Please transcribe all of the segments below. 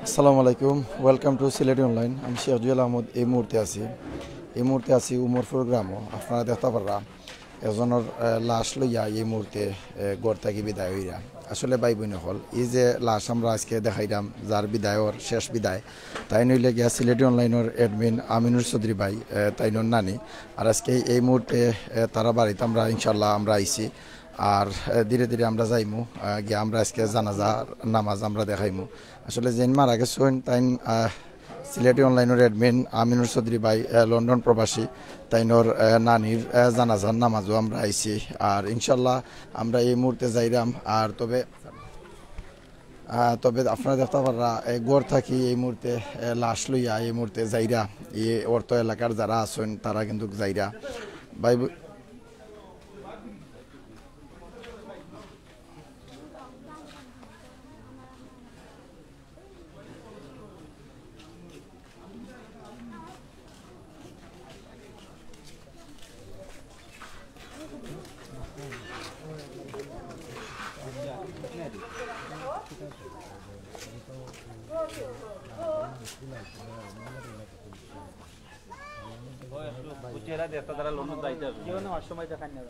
আসসালামু আলাইকুম, welcome to Sylheti online. আমি সিরাজুল আহমদ। এই মুহূর্তে আছি উমরপুর গ্রামও। আপনারা দেখতে পারা এজনের লাশ লইয়া এই মুহূর্তে গড় থাকি বিদায় হইয়া। আসলে ভাই বোন হল এই যে লাশ আমরা আজকে দেখাইলাম, যার বিদায়র শেষ বিদায়, তাই নইলে গিয়া সিলেটি অনলাইনের অ্যাডমিন আমিনুর চৌধুরী ভাই, তাইনর নানি। আর আজকে এই মুহূর্তে তারা বাড়িতে আমরা ইনশাল্লাহ আমরা আইছি। আর ধীরে ধীরে আমরা যাইমু গিয়ে আমরা আজকে জানাজা নামাজ আমরা দেখাইমু। আসলে যেন মারা গেছেন তাই সিলেটি অনলাইনের অ্যাডমিন আমিনুর চৌধুরী ভাই, লন্ডন প্রবাসী, তাইনর নানির জানাজার নামাজও আমরা আইছি। আর ইনশাল্লাহ আমরা এই মুহূর্তে যাইরাম। আর তবে আপনারা দেখতে পারা গড় থাকি এই মুহূর্তে লাশ লইয়া এই মুহূর্তে যাইরা এই অর্থ এলাকার যারা আছেন তারা কিন্তু যাইরা ভাই। তারা লন্ডন যাইতে হবে কেউ না সময় দেখান না।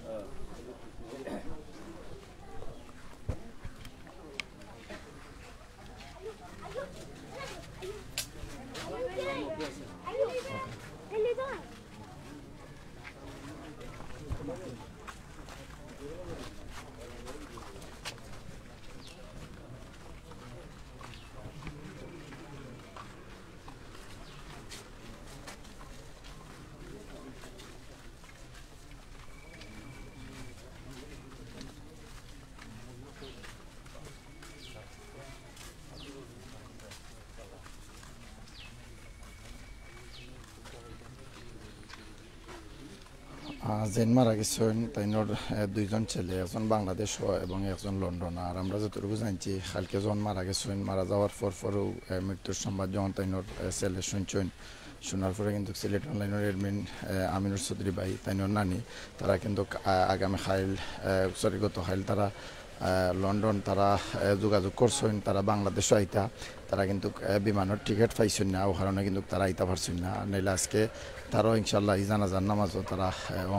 জেন মারা গেছেন তাইনর দুইজন ছেলে, একজন বাংলাদেশ এবং একজন লন্ডন। আর আমরা যতটুকু জানছি কালকে যখন মারা গেছেন, মারা যাওয়ার পরেও মৃত্যুর সংবাদ যখন তাইনর ছেলে শুনছেন, শোনার পরে কিন্তু সিলেট অনলাইনের অ্যাডমিন আমিনুর চৌধুরী ভাই, তাইনর নানি, তারা কিন্তু আগামী গত খাইল তারা লন্ডন তারা যোগাযোগ করছেন। তারা বাংলাদেশও আইতা, তারা কিন্তু বিমানের টিকিট পাইছেন না, ও কারণে কিন্তু তারা আইতা পারছেন না। নাইলে আজকে তারাও ইনশাল্লাহ এই জানাজার নামাজও তারা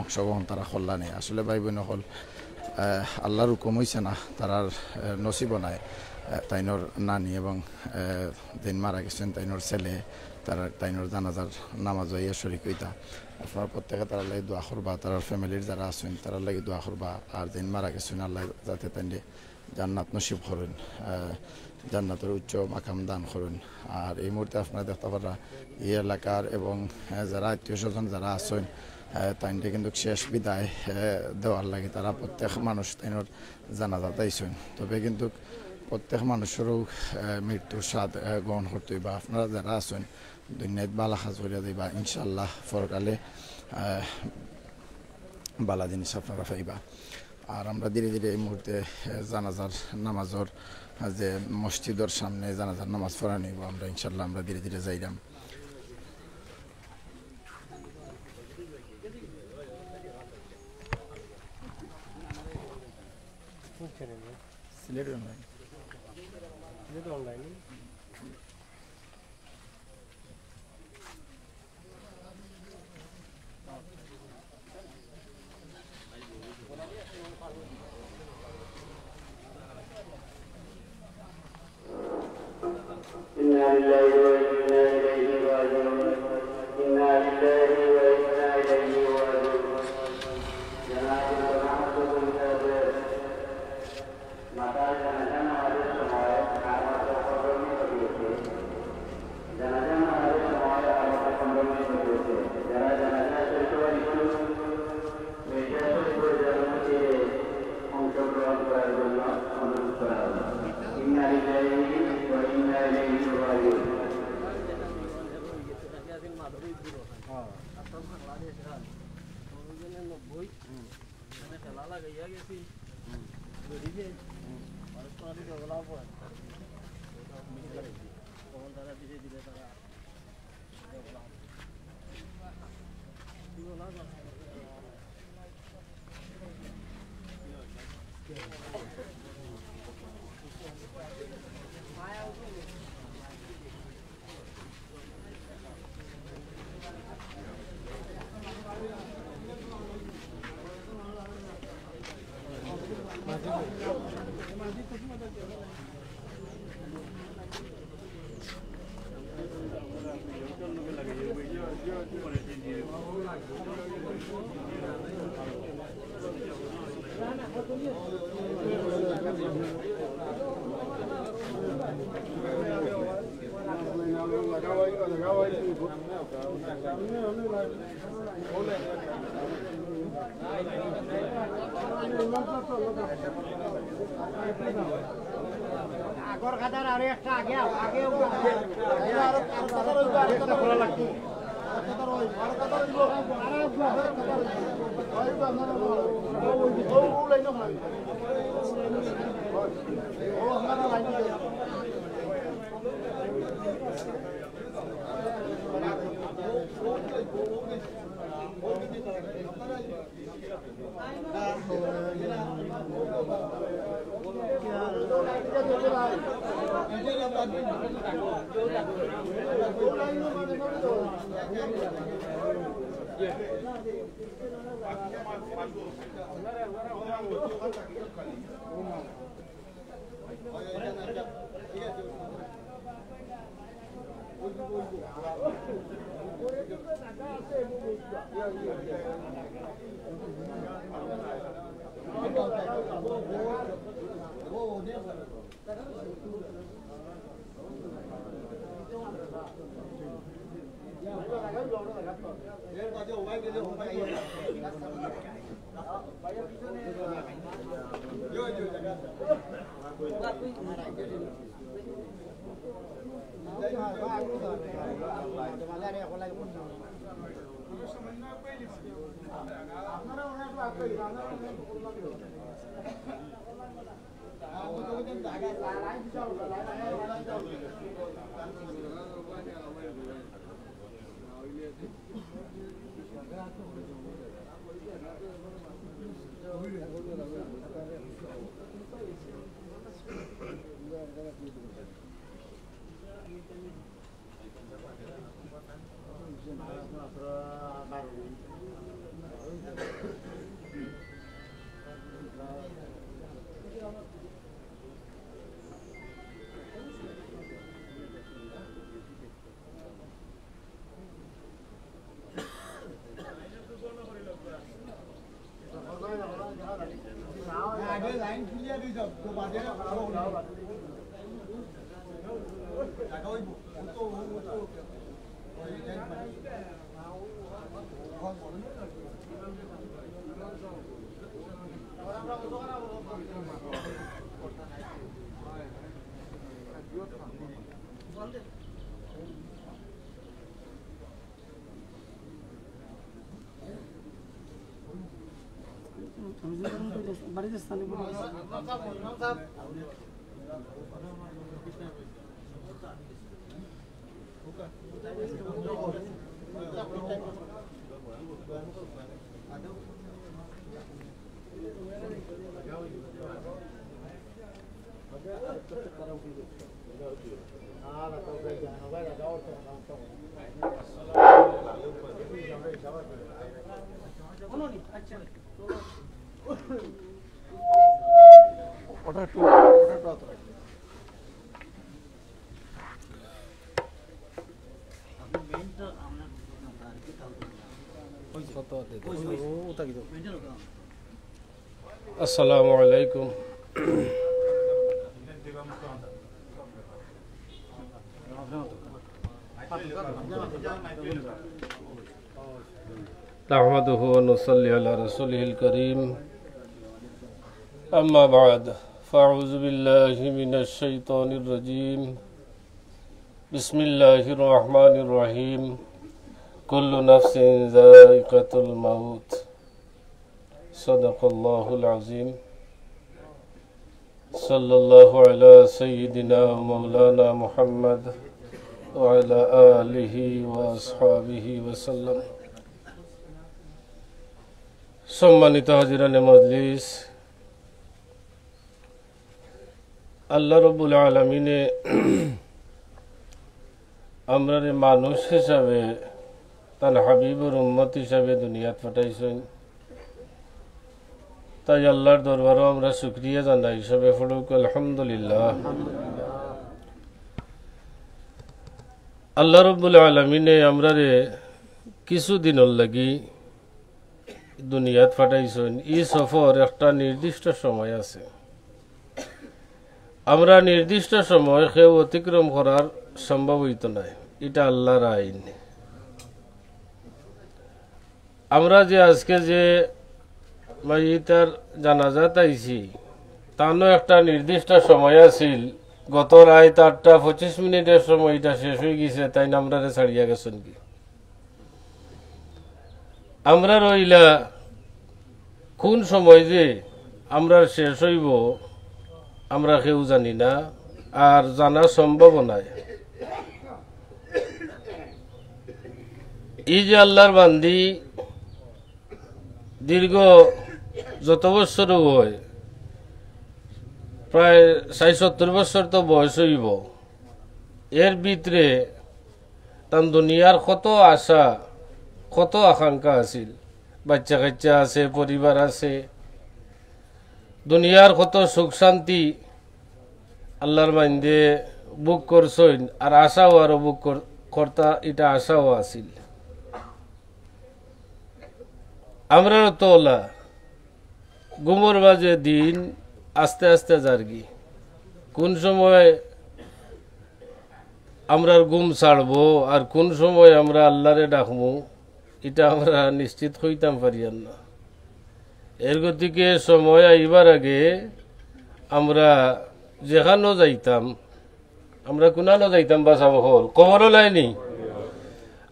অংশগ্রহণ তারা করলা নেই। আসলে ভাই বোন হল আল্লাহর হুকুম হইছে না, তারার নসিব নাই। তাইনর নানি এবং দিন মারা গেছেন তাইনর ছেলে, তাইনর জানাজার নামাজ হইয়া শরিক হইতা। আপনারা প্রত্যেকে তারা লাগে দোয়া করবা, তার ফ্যামিলির যারা আছেন তারা লাগে দোয়া করবা। আর দিন মারা গেছেন আল্লাহ যাতে তাইনে জান্নাত নসিব করেন, জান্নাতের উচ্চ মাকাম দান করুন। আর এই মুহূর্তে আপনারা দেখতে পারা এই এলাকার এবং যারা আত্মীয় স্বজন যারা আছেন তাইনটা কিন্তু শেষ বিদায় দেওয়ার লাগে তারা প্রত্যেক মানুষ তাইনর জানাজাত আইছেন। তবে কিন্তু প্রত্যেক মানুষেরও মৃত্যুর স্বাদ গ্রহণ করতে হইবা। আপনারা যারা আছেন দুনিয়াত বালা সাজ করিয়া দিবা, ইনশাল্লাহ পরকালে বালা জিনিস আপনারা পাইবা। আর আমরা ধীরে ধীরে এই মুহূর্তে জানাজার নামাজর যে মসজিদের সামনে জানাজার নামাজ পড়া নিব আমরা ইনশাল্লাহ আমরা ধীরে ধীরে যাইলাম। সিলেট অনলাইন إنا لله وإنا إليه راجعون إنا لله وإنا إليه راجعون جنازة محمد بن ثابت মাতার জানাজা নামাজের সময় আমাদের কবরী হয়েছে। জানাজা নামাজের সময় আমাদের কবরী হয়েছে। যারা জানাজা শেষ হওয়ার ইচ্ছুক মধ্যে অংশগ্রহণ করার জন্য অনুরোধ করা হবে। ইন্না লিল্লাহি ওয়া ইন্না ইলাইহি রাজিউন। আগর কাটার আর একটা আগে আগে বাড়িতে স্থানীয় আসসালামু আলাইকুম। নাহমাদুহু ওয়া নুসাল্লি আলা রাসূলিহিল কারীম। আম্মা বা'দ, ফাআউযু বিল্লাহি মিনাশ শাইতানির রাজীম। বিসমিল্লাহির রহমানির রহিম। কুল্লু নাফসিন যায়িকাতুল মাউত। সাদাকাল্লাহুল আযীম। সাল্লাল্লাহু আলা সাইয়্যিদিনা ওয়া মাওলানা মুহাম্মদ ওয়া আলা আলিহি ওয়া আসহাবিহি ওয়া সাল্লাম। সম্মানিত হাজিরানে মজলিস, আল্লাহ রাব্বুল আলামিনে আমরা মানুষ হিসাবে তার হাবিবুর উম্মত হিসাবে দুনিয়াত পাঠাইছেন। তাই আল্লাহর দরবারও আমরা শুকরিয়া জানাই, হিসাবে পড়ুক আলহামদুলিল্লাহ। আল্লাহ রাব্বুল আলামিনে আমরা কিছুদিনের লাগি দুনিয়াত পাঠাইছেন। এই সফর একটা নির্দিষ্ট সময় আছে, আমরা নির্দিষ্ট সময় কেউ অতিক্রম করার সম্ভব হইত নাই। এটা আল্লাহর আইন। আমরা যে আজকে যে মাইয়িতার জানাজাত আইছি তারও একটা নির্দিষ্ট সময় আছিল, গত রাত 8:25 সময়টা শেষ হয়ে গেছে, তাই না আমরা ছাড়িয়া গেছেন কি? আমরা রইলা কোন সময় যে আমরা শেষ হইব আমরা কেউ জানি না, আর জানা সম্ভব নয়। এই যে আল্লাহর বান্দি দীর্ঘ যত বছর হয়, প্রায় 60-70 বছর তো বয়স হইব, এর ভিতরে তার দুনিয়ার কত আশা কত আকাঙ্ক্ষা আছিল, বাচ্চা কাচ্চা আছে, পরিবার আছে, দুনিয়ার কত সুখ শান্তি আল্লাহর বান্দে বুক করছেন, আর আশাও আরো বুক করতা, এটা আশাও আছিল। আমরা তো ওলা গুমর বাজে দিন আস্তে আস্তে জারগি, কোন সময় আমরা ঘুম ছাড়বো আর কোন সময় আমরা আল্লাহরে ডাকবো এটা আমরা নিশ্চিত হইতাম পারিয়ান না। এর গতিকে সময় আইবার আগে আমরা যেখানেও যাইতাম, আমরা কোনানো যাইতাম বাসা বহল কবরও লাইনি,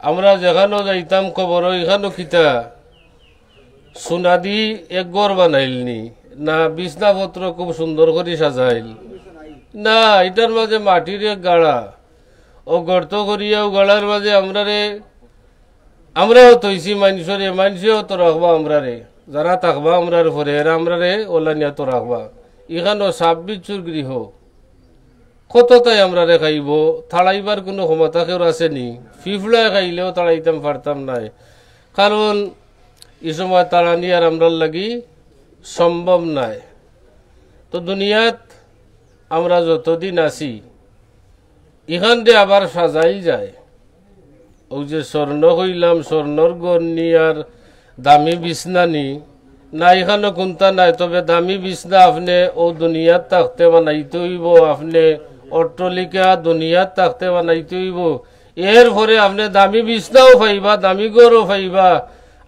আমরা যেখানেও যাইতাম কবর এখানেও খিতা সোনা দি এক ঘর বানাইলনি না, বিছনাপত্র খুব সুন্দর করে সাজাইল না, এটার মাঝে মাটির এক গাড়া, ও গর্ত করিয়াও গাড়ার মাঝে আমরাও তৈছি মানুষরে, মানুষেও তো রাখবা আমরারে, যারা থাকবা আমরার পরে এরা আমরারে ওলানিয়া তো রাখবা। এখানেও সাপ বিচ্ছুর গৃহ কত তাই আমরারে খাইব, থাড়াইবার কোনো ক্ষমতা কেউ আসেনি, ফিফলায় খাইলেও তাড়াইতাম পারতাম নাই, কারণ এই সময় তাড়ানি আর আমরার লাগি সম্ভব নাই। তো দুনিয়াত আমরা যতদিন আছি এখান দিয়ে আবার সাজাই যায়, ও যে স্বর্ণ হইলাম স্বর্ণর গড়নি আর দামি বিছনানি না, এখানে কোনটা নাই, তবে দামি বিছনা আপনি ও দুনিয়াত থাকতে বানাইতে হইব, আপনি অট্টলিকা দুনিয়াত থাকতে বানাইতে হইব, এর পরে আপনি দামি বিছনাও পাইবা, দামি গড়ও পাইবা,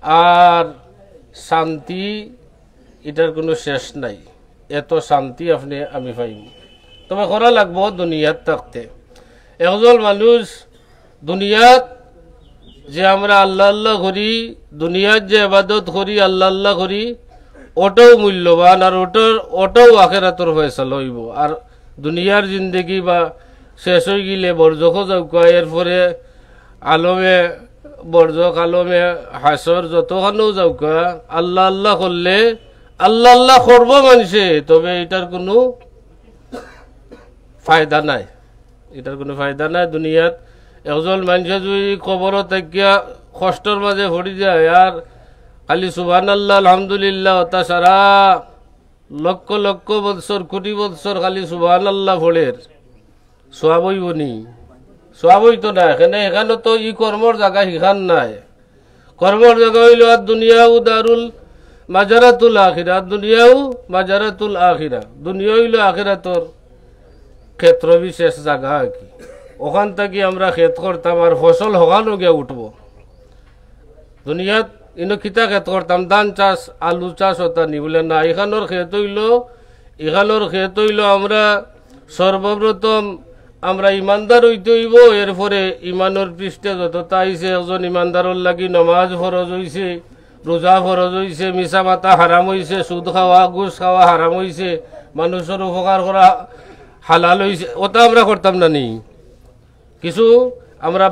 আর শান্তি এটার কোনো শেষ নাই, এত শান্তি আপনি আমি পাইব। তবে করা লাগবো দুনিয়াত থাকতে। একজন মানুষ দুনিয়াত যে আমরা আল্লাহ আল্লাহ করি, দুনিয়ার যে ইবাদত করি আল্লাহ আল্লাহ করি, ওটাও মূল্যবান, আর ওটাও আখিরাতের ফয়সালা হইব। আর দুনিয়ার জিন্দগি বা শেষ হয়ে গেলে বরজখ যাওকা, এরপরে আলমে বরজখ আলমে হাসর যতখানেও যাওকা, আল্লাহ আল্লাহ করলে আল্লাহ আল্লাহ করব মানুষে, তবে এটার কোনো ফায়দা নাই, এটার কোনো ফায়দা নাই। দুনিয়াত একজন মানুষে যদি কবরত থাকিয়া কষ্টর মাঝে ভরি যায় আর খালি সুবহানাল্লাহ আলহামদুলিল্লাহ তা সারা লক্ষ লক্ষ বৎসর কোটি বৎসর খালি সুবহানাল্লাহ ভোলের সোয়াব হইবনি, সোয়াব হইতো না। এখানে তো ই কর্মর জায়গা হিখান নাই, কর্মর জায়গা হইল আর দুনিয়াও দারুল মাজারাতুল আখিরা, দুনিয়াও মাজারাতুল আখিরা, দুনিয়া হইল আখিরাতর ক্ষেত্র বিশেষ জায়গা কি, ওখান থেকে আমরা ক্ষেত করতাম আর ফসল হকানো গিয়া উঠবো। দুনিয়াত ইনো খিতা ক্ষেত করতাম, ধান চাষ আলু চাষ হতা নি বলে না, এখানোর ক্ষেত হইল আমরা সর্বপ্রথম আমরা ইমানদার হইতে হইব, এরপরে ইমানের পৃষ্ঠে যতটা আইছে, একজন ইমানদারের লাগি নমাজ ফরজ হইছে, রোজা ফরজ হইছে, মিছা মাতা হারাম হইছে, সুদ খাওয়া ঘুষ খাওয়া হারাম হইছে, মানুষের উপকার করা হালাল হইছে, ওটা আমরা করতাম না নি। কিছু আমরা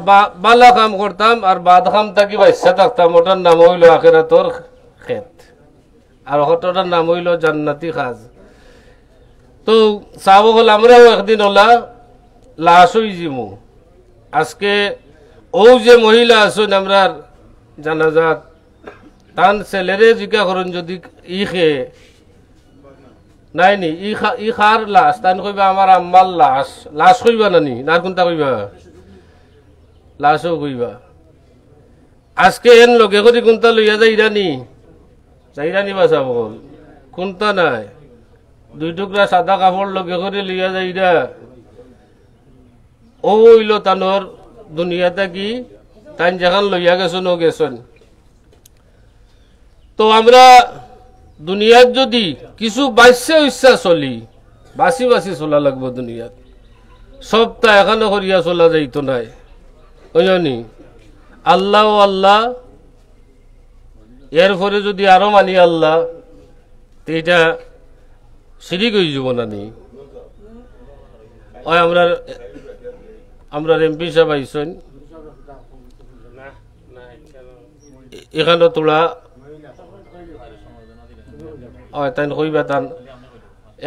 বালা কাম করতাম আর বাদ কাম থাকি বাচ্চা থাকতাম, ওটার নাম হইল আখিরাতর ক্ষেত, আর ওটার নাম হইল জান্নাতি কাজ। তো চাব হল আমরাও একদিন ওলা লাশ হই জিমু। আজকে ও যে মহিলা আছেন আমরার জানাজাত, তান ছেলেরে জিজ্ঞা করেন যদি ই খেয়ে নাই নি ই খার লাশ, তান কইবা আমার আম্মার লাশ, লাশ কইবা নানি না কোনটা কইবা, লাশও কইবা। আজকে এন লগে করি কোনটা লইয়া যাইরানি বাসা বল কোনটা নাই, 2 টুকরা সাদা কাপড় লগে করে লইয়া যাইরা, ও হইল তানোর দুনিয়াটা কি তাই যেখান লইয়া গেছেন ও গেছেন। তো আমরা দুনিয়াত যদি কিছু বাঁচছে ইচ্ছা চলি, বাঁচি বাঁচি চলা লাগবো দুনিয়াত, সবটা এখানে করিয়া চলা যাইতো নাই। ওইজনি আল্লাহ আল্লাহ, এরপরে যদি আরো মানি আল্লাহ, তো এটা শিরিক হয়ে যাব না নি। ওই আমরা এমপি সাহেব আইসেন, এখানে তোলা তাই কইবা তান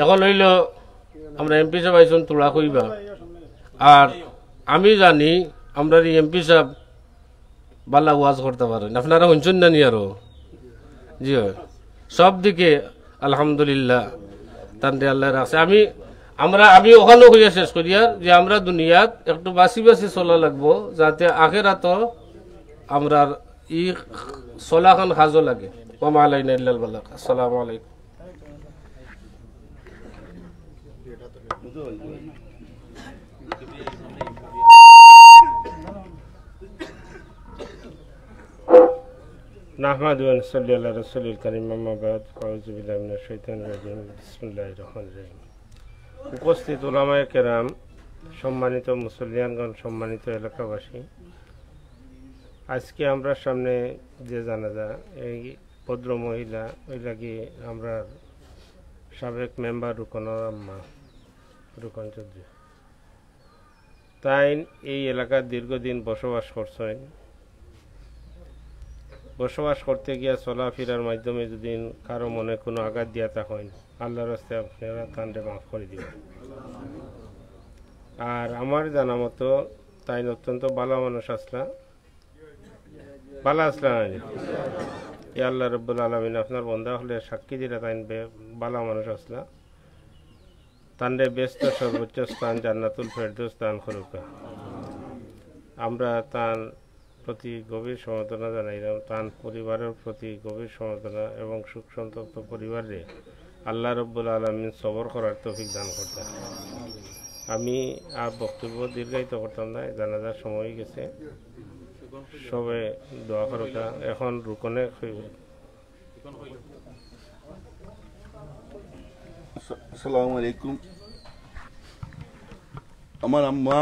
এখন হইল আমরা এমপি সাহেব আইসেন তোলা কইবা। আর আমি জানি আমরা এমপি সাহেব বালা ওয়াজ করতে পারেন, আপনারা শুনছেন না নি? আরো জি হয়, সব দিকে আলহামদুলিল্লাহ তান্ডে আল্লাহ রাখছে। আমি ওখানেও হইয়া শেষ করিয়া যে আমরা দুনিয়াত একটু বাঁচি বাঁচি চলা লাগবো, যাতে আখেরাত আমরা ই চলাখান সাজো লাগে। ওমা আলাইনা ইল্লাল বালাগ। আসসালামু আলাইকুম। নাহমাদু ওয়া নুসাল্লি আলা রাসূলিল কারীম, আম্মা বা'দ, আউযু বিল্লাহি মিনাশ শাইতানির রাজীম, বিসমিল্লাহির রহমানির রহিম। উপস্থিত উলামায়ে কেরাম, সম্মানিত মুসল্লিয়ানগণ, সম্মানিত এলাকাবাসী, আজকে আমরা সামনে যে জানাজা, এই ভদ্র মহিলা ওই লাগি আমরা সাবেক মেম্বার রুকনের আম্মা রুকন চৌধুরী, তাই এই এলাকার দীর্ঘদিন বসবাস করছেন। বসবাস করতে গিয়া চলাফেরার মাধ্যমে যদি কারো মনে কোনো আঘাত দিয়া থাকেন, আল্লাহর রাস্তে আপনারা তান্ডে মাফ করে দিবেন। আর আমার জানা মতো তাই অত্যন্ত ভালো মানুষ আসলা, ভালো আসলা না? এ আল্লাহ রব্বুল আলামিন আপনার বন্ধা হলে সাক্ষী দিলে তাই ভালো মানুষ আসলা, তান্ডে ব্যস্ত সর্বোচ্চ স্থান জান্নাতুল ফেরদৌস দান করুক। আমরা তার প্রতি গভীর সমবেদনা জানাইলাম, তার পরিবারের প্রতি গভীর সমবেদনা এবং সুখ সন্তপ্ত পরিবারে আল্লাহ রব্বুল আলামিন সবর করার তৌফিক দান করতেন। আমি আর বক্তব্য দীর্ঘায়িত করতাম না, জানাজার সময় গেছে, সবে দোয়া করতা। এখন রুকনে আসসালামু আলাইকুম। আমার আম্মা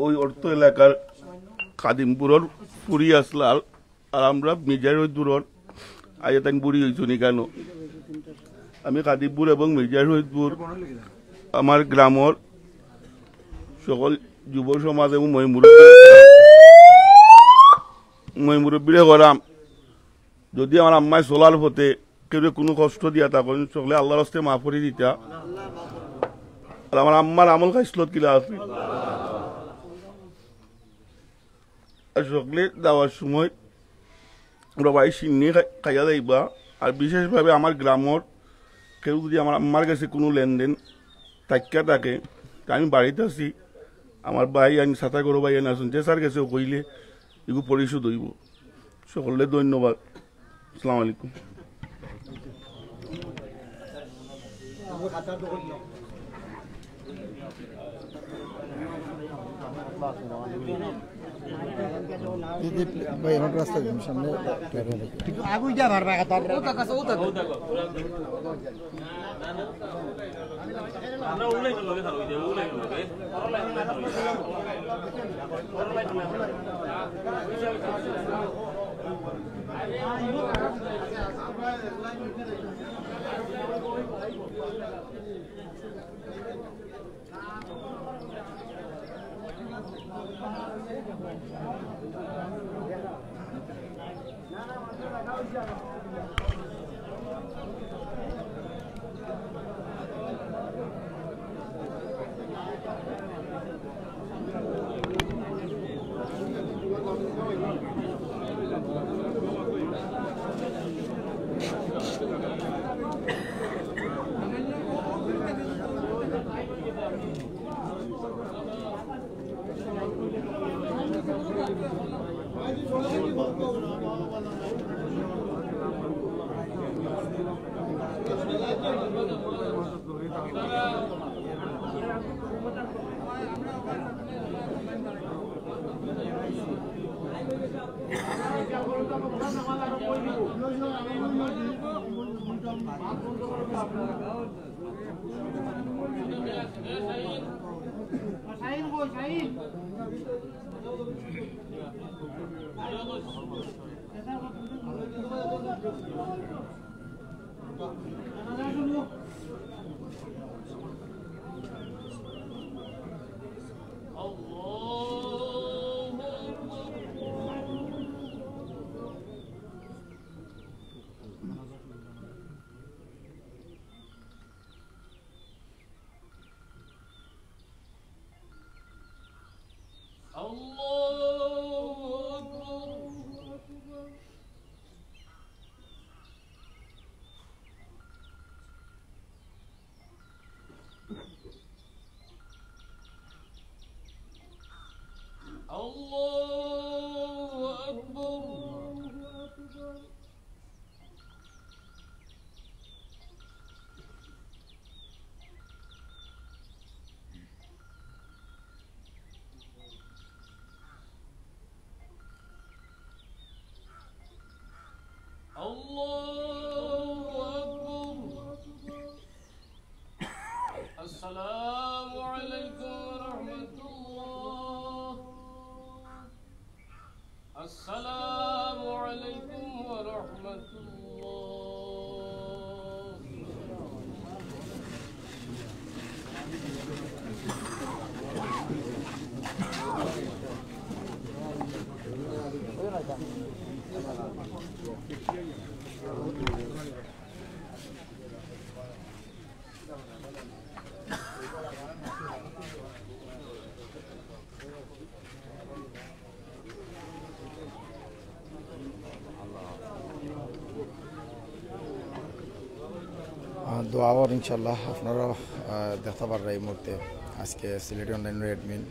ওই অর্থ এলাকার কাদিমপুরের পুরী আসলাল, আর আমরা মির্জার দূরের আজ তাই বুড়ি হয়েছি নি কেন। আমি কাদিমপুর এবং মির্জার হইদপুর আমার গ্রামের সকল যুব সমাজ এবং মই মুরব্বীরে করাম, যদি আমার আম্মায় চলার পথে কেউ কোনো কষ্ট দিয়া তখন সকলে আল্লাহর হস্তে মাফ করে দিতা। আর আমার আম্মার আমল খাইসলত কিলা আছে, আর সকলে দেওয়ার সময় রবাই সিন্নি খাইয়া যাইবা। আর বিশেষভাবে আমার গ্রামের কেউ যদি আমার আম্মার কাছে কোনো লেনদেন থাকিয়া থাকে, আমি বাড়িতে আছি, আমার ভাই আনি ছাতা করো ভাই আনি আসুন, যে স্যার কাছে কইলে এগুলো পরিশোধ হইব। সকলে ধন্যবাদ। আসসালামু আলাইকুম। ভাই আমার রাস্তা সামনে আগুই যা ভার ভাগা তার আমরা উলাই তো লগে থাকই দে, উলাই লগে السلام عليكم ورحمة الله. السلام عليكم ورحمة الله. দোয়াওয়ার ইনশাল্লাহ আপনারা দেখতে পারবেন এই মুহূর্তে আজকে সিলেটি অনলাইনের অ্যাডমিন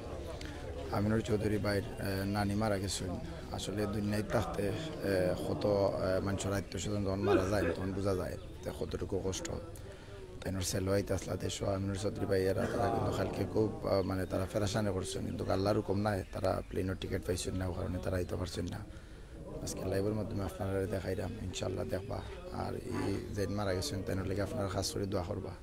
আমিনুর চৌধুরী ভাইয়ের নানি মারা গেছেন। আসলে দুনিয়ায় থাকতে কত মানুষের আত্মীয়স্বজন যখন মারা যায় তখন বোঝা যায় কতটুকু কষ্ট। তাই ছেলে হইতে আসলা দেশ আমিনুর চৌধুরী ভাইয়েরা তারা কিন্তু কালকে খুব মানে তারা ফেরাসানে করছেন, কিন্তু আল্লাহর হুকুম নাই, তারা প্লেনের টিকিট পাইছেন না, কারণে তারা আইতে পারছেন না। আজকে লাইভের মাধ্যমে আপনারা দেখাইলাম, ইনশাল্লাহ দেখবা। আর এই যে মারা গেছেন তাই লেগে আপনারা খাস করে দোয়া করবা।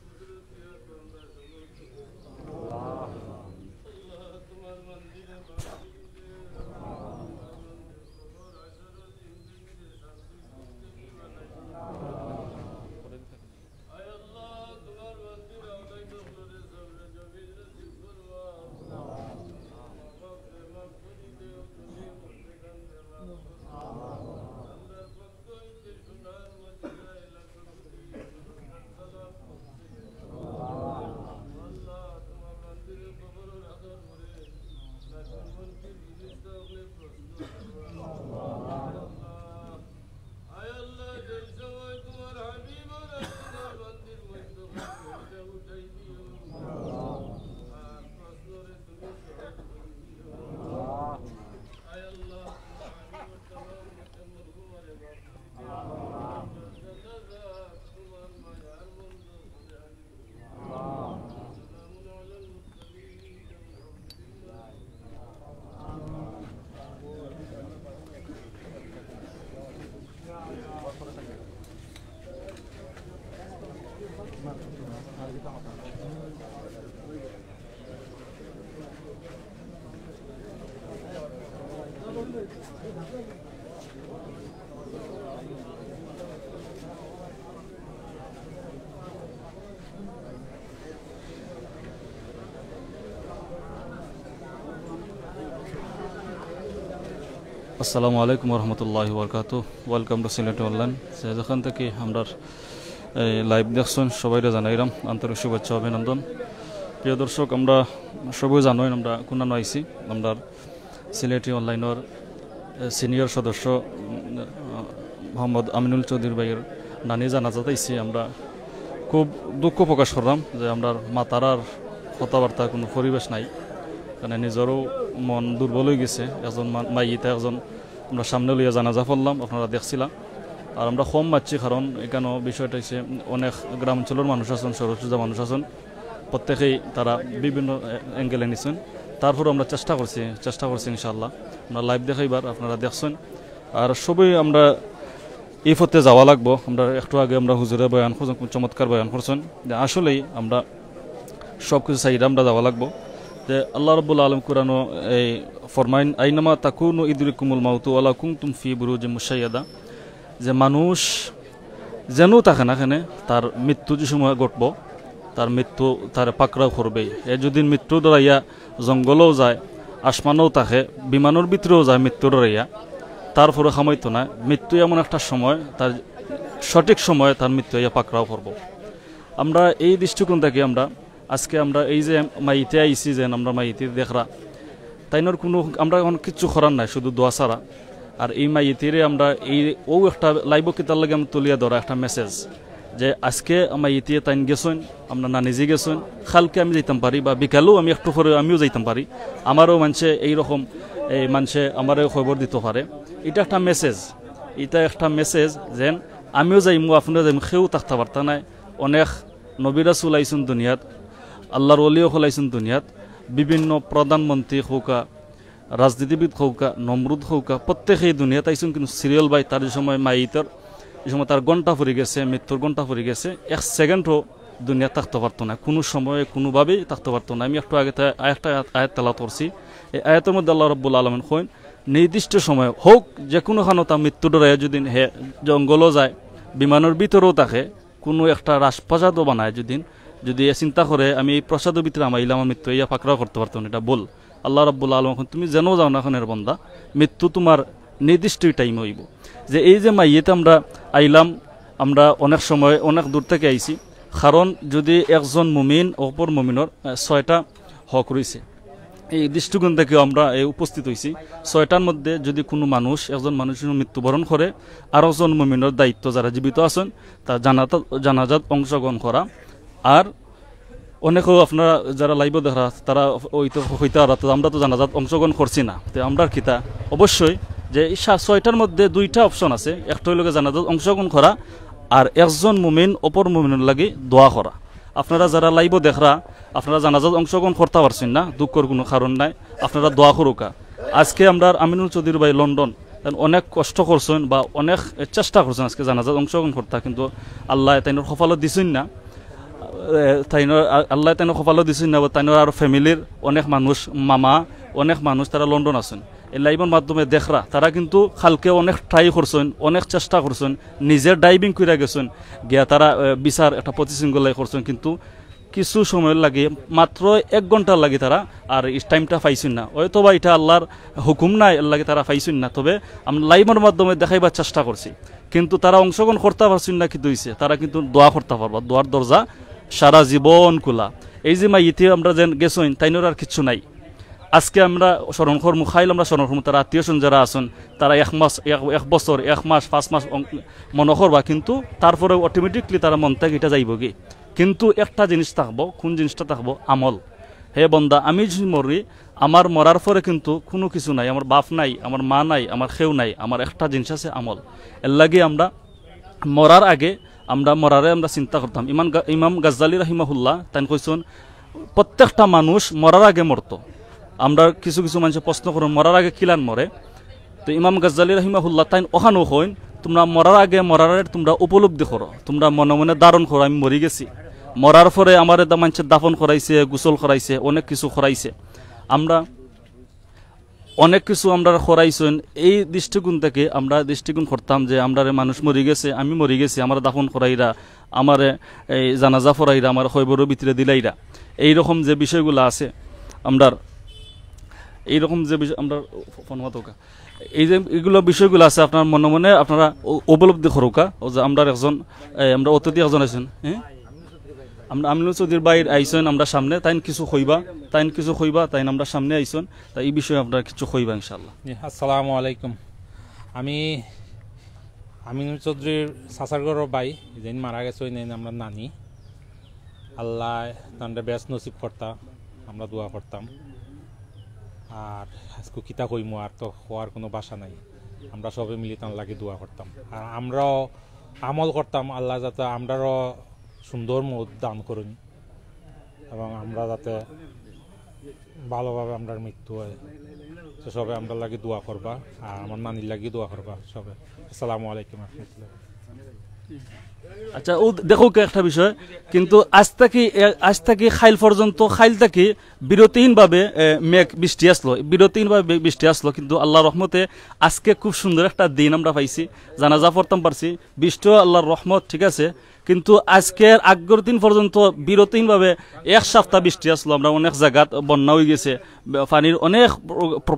আসসালামু আলাইকুম রহমতুল্লাহি বরকাত। Welcome to Sylhet online. যেখান থেকে আমরা লাইভ দেখছেন সবাইকে জানাইলাম আন্তরিক শুভেচ্ছা অভিনন্দন। প্রিয় দর্শক, আমরা সবাই জানোই আমরা কোনানো আইসি আমরা সিলেটি অনলাইনের সিনিয়র সদস্য মোহাম্মদ আমিনুল চৌধুরী ভাইয়ের নানি জানাজাত আইসি। আমরা খুব দুঃখ প্রকাশ করলাম যে আমরা মাতার আর কথাবার্তা কোনো পরিবেশ নাই, মানে নিজেরও মন দুর্বল হয়ে গেছে। একজন মাইতে একজন আমরা সামনে লইয়া জানাজা পড়লাম, আপনারা দেখছিলাম। আর আমরা কম মারছি কারণ এখানেও বিষয়টা হচ্ছে অনেক গ্রাম অঞ্চলের মানুষ আছেন, সরস্বতী মানুষ আছেন, প্রত্যেকেই তারা বিভিন্ন অ্যাঙ্গেলে নিচ্ছেন। তারপর আমরা চেষ্টা করছি ইনশাআল্লাহ আমরা লাইভ দেখাইবার, আপনারা দেখছেন। আর সবই আমরা এই পথে যাওয়া লাগবো। আমরা একটু আগে আমরা হুজুরে বয়ান করছেন, চমৎকার বয়ান করছেন যে আসলেই আমরা সব কিছু চাইলে আমরা যাওয়া লাগবো। যে আল্লাহ রাব্বুল আলামিন কুরআন এই ফরমাইন আইনামা তাকুনু ইদরিকুমুল মাউতু ওয়ালা কুনতুম ফি বুরুজিম মুশাইয়াদা, যে মানুষ যেন থাকে না কেন তার মৃত্যু যে সময় ঘটব, তার মৃত্যু তার পাকড়াও করবেই। এ যদি মৃত্যু ডরাইয়া জঙ্গলেও যায়, আসমানেও থাকে, বিমানের ভিতরেও যায় মৃত্যু ডরাইয়া, তারপরে সাময়িত না, মৃত্যু এমন একটা সময়, তার সঠিক সময়ে তার মৃত্যু ইয়া পাকড়াও করব। আমরা এই দৃষ্টিকোণ থেকে আমরা আজকে আমরা এই যে মাইতে আইসি, যে আমরা মাইতে দেখরা তাইনোর কোনো আমরা এখন কিচ্ছু করার নাই, শুধু দোয়া ছাড়া। আর এই মাইতিরে আমরা এই একটা লাইভ কিতার লাগে আমি তুলিয়া ধরা একটা মেসেজ, যে আজকে আমার ইতিয়ে তাইন গেছেন, আমরা না নিজে গেছেন, খালকে আমি যাইতাম পারি, বা বিকালেও আমি একটু পরে আমিও যাইতাম পারি, আমারও মানুষে এইরকম এই মানুষে আমারও খবর দিতে পারে। এটা একটা মেসেজ, এটা একটা মেসেজ যেন আমিও যাইমু, আপনিও যাইমু, সেও থাকতে পারতা নাই। অনেক নবীরা চলাইছেন দুনিয়াত, আল্লাহর অলিও খোলাইছেন দুনিয়াত, বিভিন্ন প্রধানমন্ত্রী হৌকা, রাজনীতিবিদ হৌকা, নমরুদ হৌকা, প্রত্যেকেই দুনিয়াত আইসুন, কিন্তু সিরিয়াল বাই তার যে সময় মাইতের এই সময় তার ঘন্টা ফুরে গেছে, মৃত্যুর ঘন্টা ফুরে গেছে, এক সেকেন্ডও দুনিয়া থাকতে পারতো না, কোনো সময়ে কোনোভাবেই থাকতে পারতো না। আমি একটু আগে একটা আয়াত তেলাওয়াত করছি, এই আয়াতের মধ্যে আল্লাহ রাব্বুল আলামিন কইন নির্দিষ্ট সময় হোক যে কোনো খানো তার মৃত্যু ডরাইয়া যদি হে জঙ্গলও যায়, বিমানের ভিতরেও থাকে, কোনো একটা রাজপ্রাসাদও বানায় যদি চিন্তা করে আমি এই প্রসাদের ভিতরে আমাইলাম, আমার মৃত্যু ইয়া পাকড়াও করতে পারতো না, এটা বল আল্লাহ রাব্বুল আলামিন তুমি যেন যাও না এখনের বন্দা, মৃত্যু তোমার নির্দিষ্ট টাইম হইব। যে এই যে মাইয়েতে আমরা আইলাম, আমরা অনেক সময় অনেক দূর থেকে আইছি, কারণ যদি একজন মুমিন অপর মুমিনের 6টা হক রয়েছে, এই দৃষ্টিকোণ থেকে আমরা উপস্থিত হয়েছি। 6টার মধ্যে যদি কোনো মানুষ একজন মানুষের মৃত্যুবরণ করে, আর একজন মুমিনের দায়িত্ব যারা জীবিত আছেন তার জানাজাত অংশগ্রহণ করা। আর অনেকেও আপনারা যারা লাইভ দেখা তারা ওই তো হইতে আর আমরা তো জানাজাত অংশগ্রহণ করছি না, তো আমরা কিতা অবশ্যই যে 6টার মধ্যে 2টা অপশন আছে, একটা হইল জানাজাত অংশগ্রহণ করা, আর একজন মুমিন অপর মুমিনের লাগি দোয়া করা। আপনারা যারা লাইভ দেখরা আপনারা জানাজাত অংশগ্রহণ করতে পারছেন না, দুঃখের কোনো কারণ নাই, আপনারা দোয়া করুকা। আজকে আমরা আমিনুল চৌধুরী ভাই লন্ডন অনেক কষ্ট করছেন বা অনেক চেষ্টা করছেন আজকে জানাজাত অংশগ্রহণ করতে, কিন্তু আল্লাহ তাইনোর সফলত দিছেন না, আল্লাহ তাইনোর সফলত দিছেন না। তাইনোর আর ফ্যামিলির অনেক মানুষ, মামা অনেক মানুষ তারা লন্ডন আছেন, এই লাইভের মাধ্যমে দেখরা তারা কিন্তু খালকে অনেক ট্রাই করছেন, অনেক চেষ্টা করছেন, নিজের ডাইভিং করে গেছেন গিয়া তারা বিচার একটা প্রতিশৃঙ্খলাই করছেন, কিন্তু কিছু সময়ের লাগে মাত্র 1 ঘন্টার লাগে তারা আর এই টাইমটা পাইছেন না। হয়তো বা এটা আল্লাহর হুকুম নাই, এর লাগে তারা পাইছেন না, তবে আমরা লাইভের মাধ্যমে দেখাইবার চেষ্টা করছি, কিন্তু তারা অংশগ্রহণ করতে পারছেন না। কি হইছে তারা কিন্তু দোয়া করতে পারবা, দোয়ার দরজা সারা জীবন খোলা। এই যে মাইতে আমরা যেন গেছেন তাইনোর আর কিছু নাই, আজকে আমরা স্মরণ করমু, খাইল আমরা স্মরণ করমু, তারা আত্মীয় স্বজন যারা আছেন তারা 1 মাস 1 বছর 1 মাস 5 মাস মনে করবা, কিন্তু তারপরে অটোমেটিকলি তারা মন থেকে এটা যাইব কি। কিন্তু একটা জিনিস থাকবো, কোন জিনিসটা থাকবো? আমল। হে বন্দা, আমি যদি মরি, আমার মরার পরে কিন্তু কোনো কিছু নাই, আমার বাপ নাই, আমার মা নাই, আমার খেউ নাই, আমার একটা জিনিস আছে আমল। এর লাগে আমরা মরার আগে আমরা মরারে আমরা চিন্তা করতাম। ইমাম গাজ্জালি রাহিমাহুল্লাহ তাই কইছেন প্রত্যেকটা মানুষ মরার আগে মরতো। আমরা কিছু কিছু মানুষ প্রশ্ন করুন মরার আগে কিলান মরে, তো ইমাম গাজ্জালি রাহিমাহুল্লাহ তাই ওখানেও হইন তোমরা মরার আগে মরারের তোমরা উপলব্ধি করো, তোমরা মনে মনে ধারণ করো আমি মরি গেছি। মরার পরে আমার মানুষের দাফন করাইছে, গোসল করাইছে, অনেক কিছু করাইছে, আমরা অনেক কিছু আমরা করাইছেন। এই দৃষ্টিকোণ থেকে আমরা দৃষ্টিকোণ করতাম যে আমরা মানুষ মরি গেছে, আমি মরি গেছি, আমার দাফন করাইরা, আমার এই জানাজা ফরাইরা, আমার খৈবরের ভিতরে দিলাইরা, এইরকম যে বিষয়গুলো আছে আমরা এইরকম যে আমরা এই যে এগুলো বিষয়গুলো আছে আপনার মনে মনে আপনারা উপলব্ধি করুকা যে আমরা একজন আমরা অতিথি একজন আছেন, হ্যাঁ আমরা আমিনুল চৌধুরীর বাইর আইসেন আমরা সামনে, তাই কিছু কইবা তাই আমরা সামনে আইসেন, তাই এই বিষয়ে আপনারা কিছু কইবা ইনশাআল্লাহ। আসসালামু আলাইকুম। আমি আমিনুল চৌধুরীর সাসারগড় বাই যেন মারা গেছে ওই নেন আমরা নানি, আল্লাহ তান্ডে বেশ নসিব করতাম, আমরা দোয়া করতাম। আর আজকে কিতা কইমু, আর তো হওয়ার কোনো বাসা নাই, আমরা সবাই মিলে তার লাগে দোয়া করতাম। আর আমরাও আমল করতাম আল্লাহ যাতে আমরাও সুন্দর মত দান করুন এবং আমরা যাতে ভালোভাবে আমরা মৃত্যু হয়। তো তো সবে আমরা লাগি দোয়া করবা আর আমার নানির লাগি দোয়া করবা সবে। আসসালামু আলাইকুম রহমতুল্লাহ। আচ্ছা ও দেখো একটা বিষয় কিন্তু আজ থেকে খাইল পর্যন্ত খাইল থেকে বিরতিহীনভাবে মেঘ বৃষ্টি আসলো, বিরতিহীনভাবে বৃষ্টি আসলো, কিন্তু আল্লাহর রহমতে আজকে খুব সুন্দর একটা দিন আমরা পাইছি, জানাজা পড়তাম পারছি, বৃষ্টিও আল্লাহর রহমত ঠিক আছে। কিন্তু আজকের আগের দিন পর্যন্ত বিরতিহীনভাবে এক সপ্তাহ বৃষ্টি আসলো, আমরা অনেক জায়গাত বন্যা হয়ে গেছে, পানির অনেক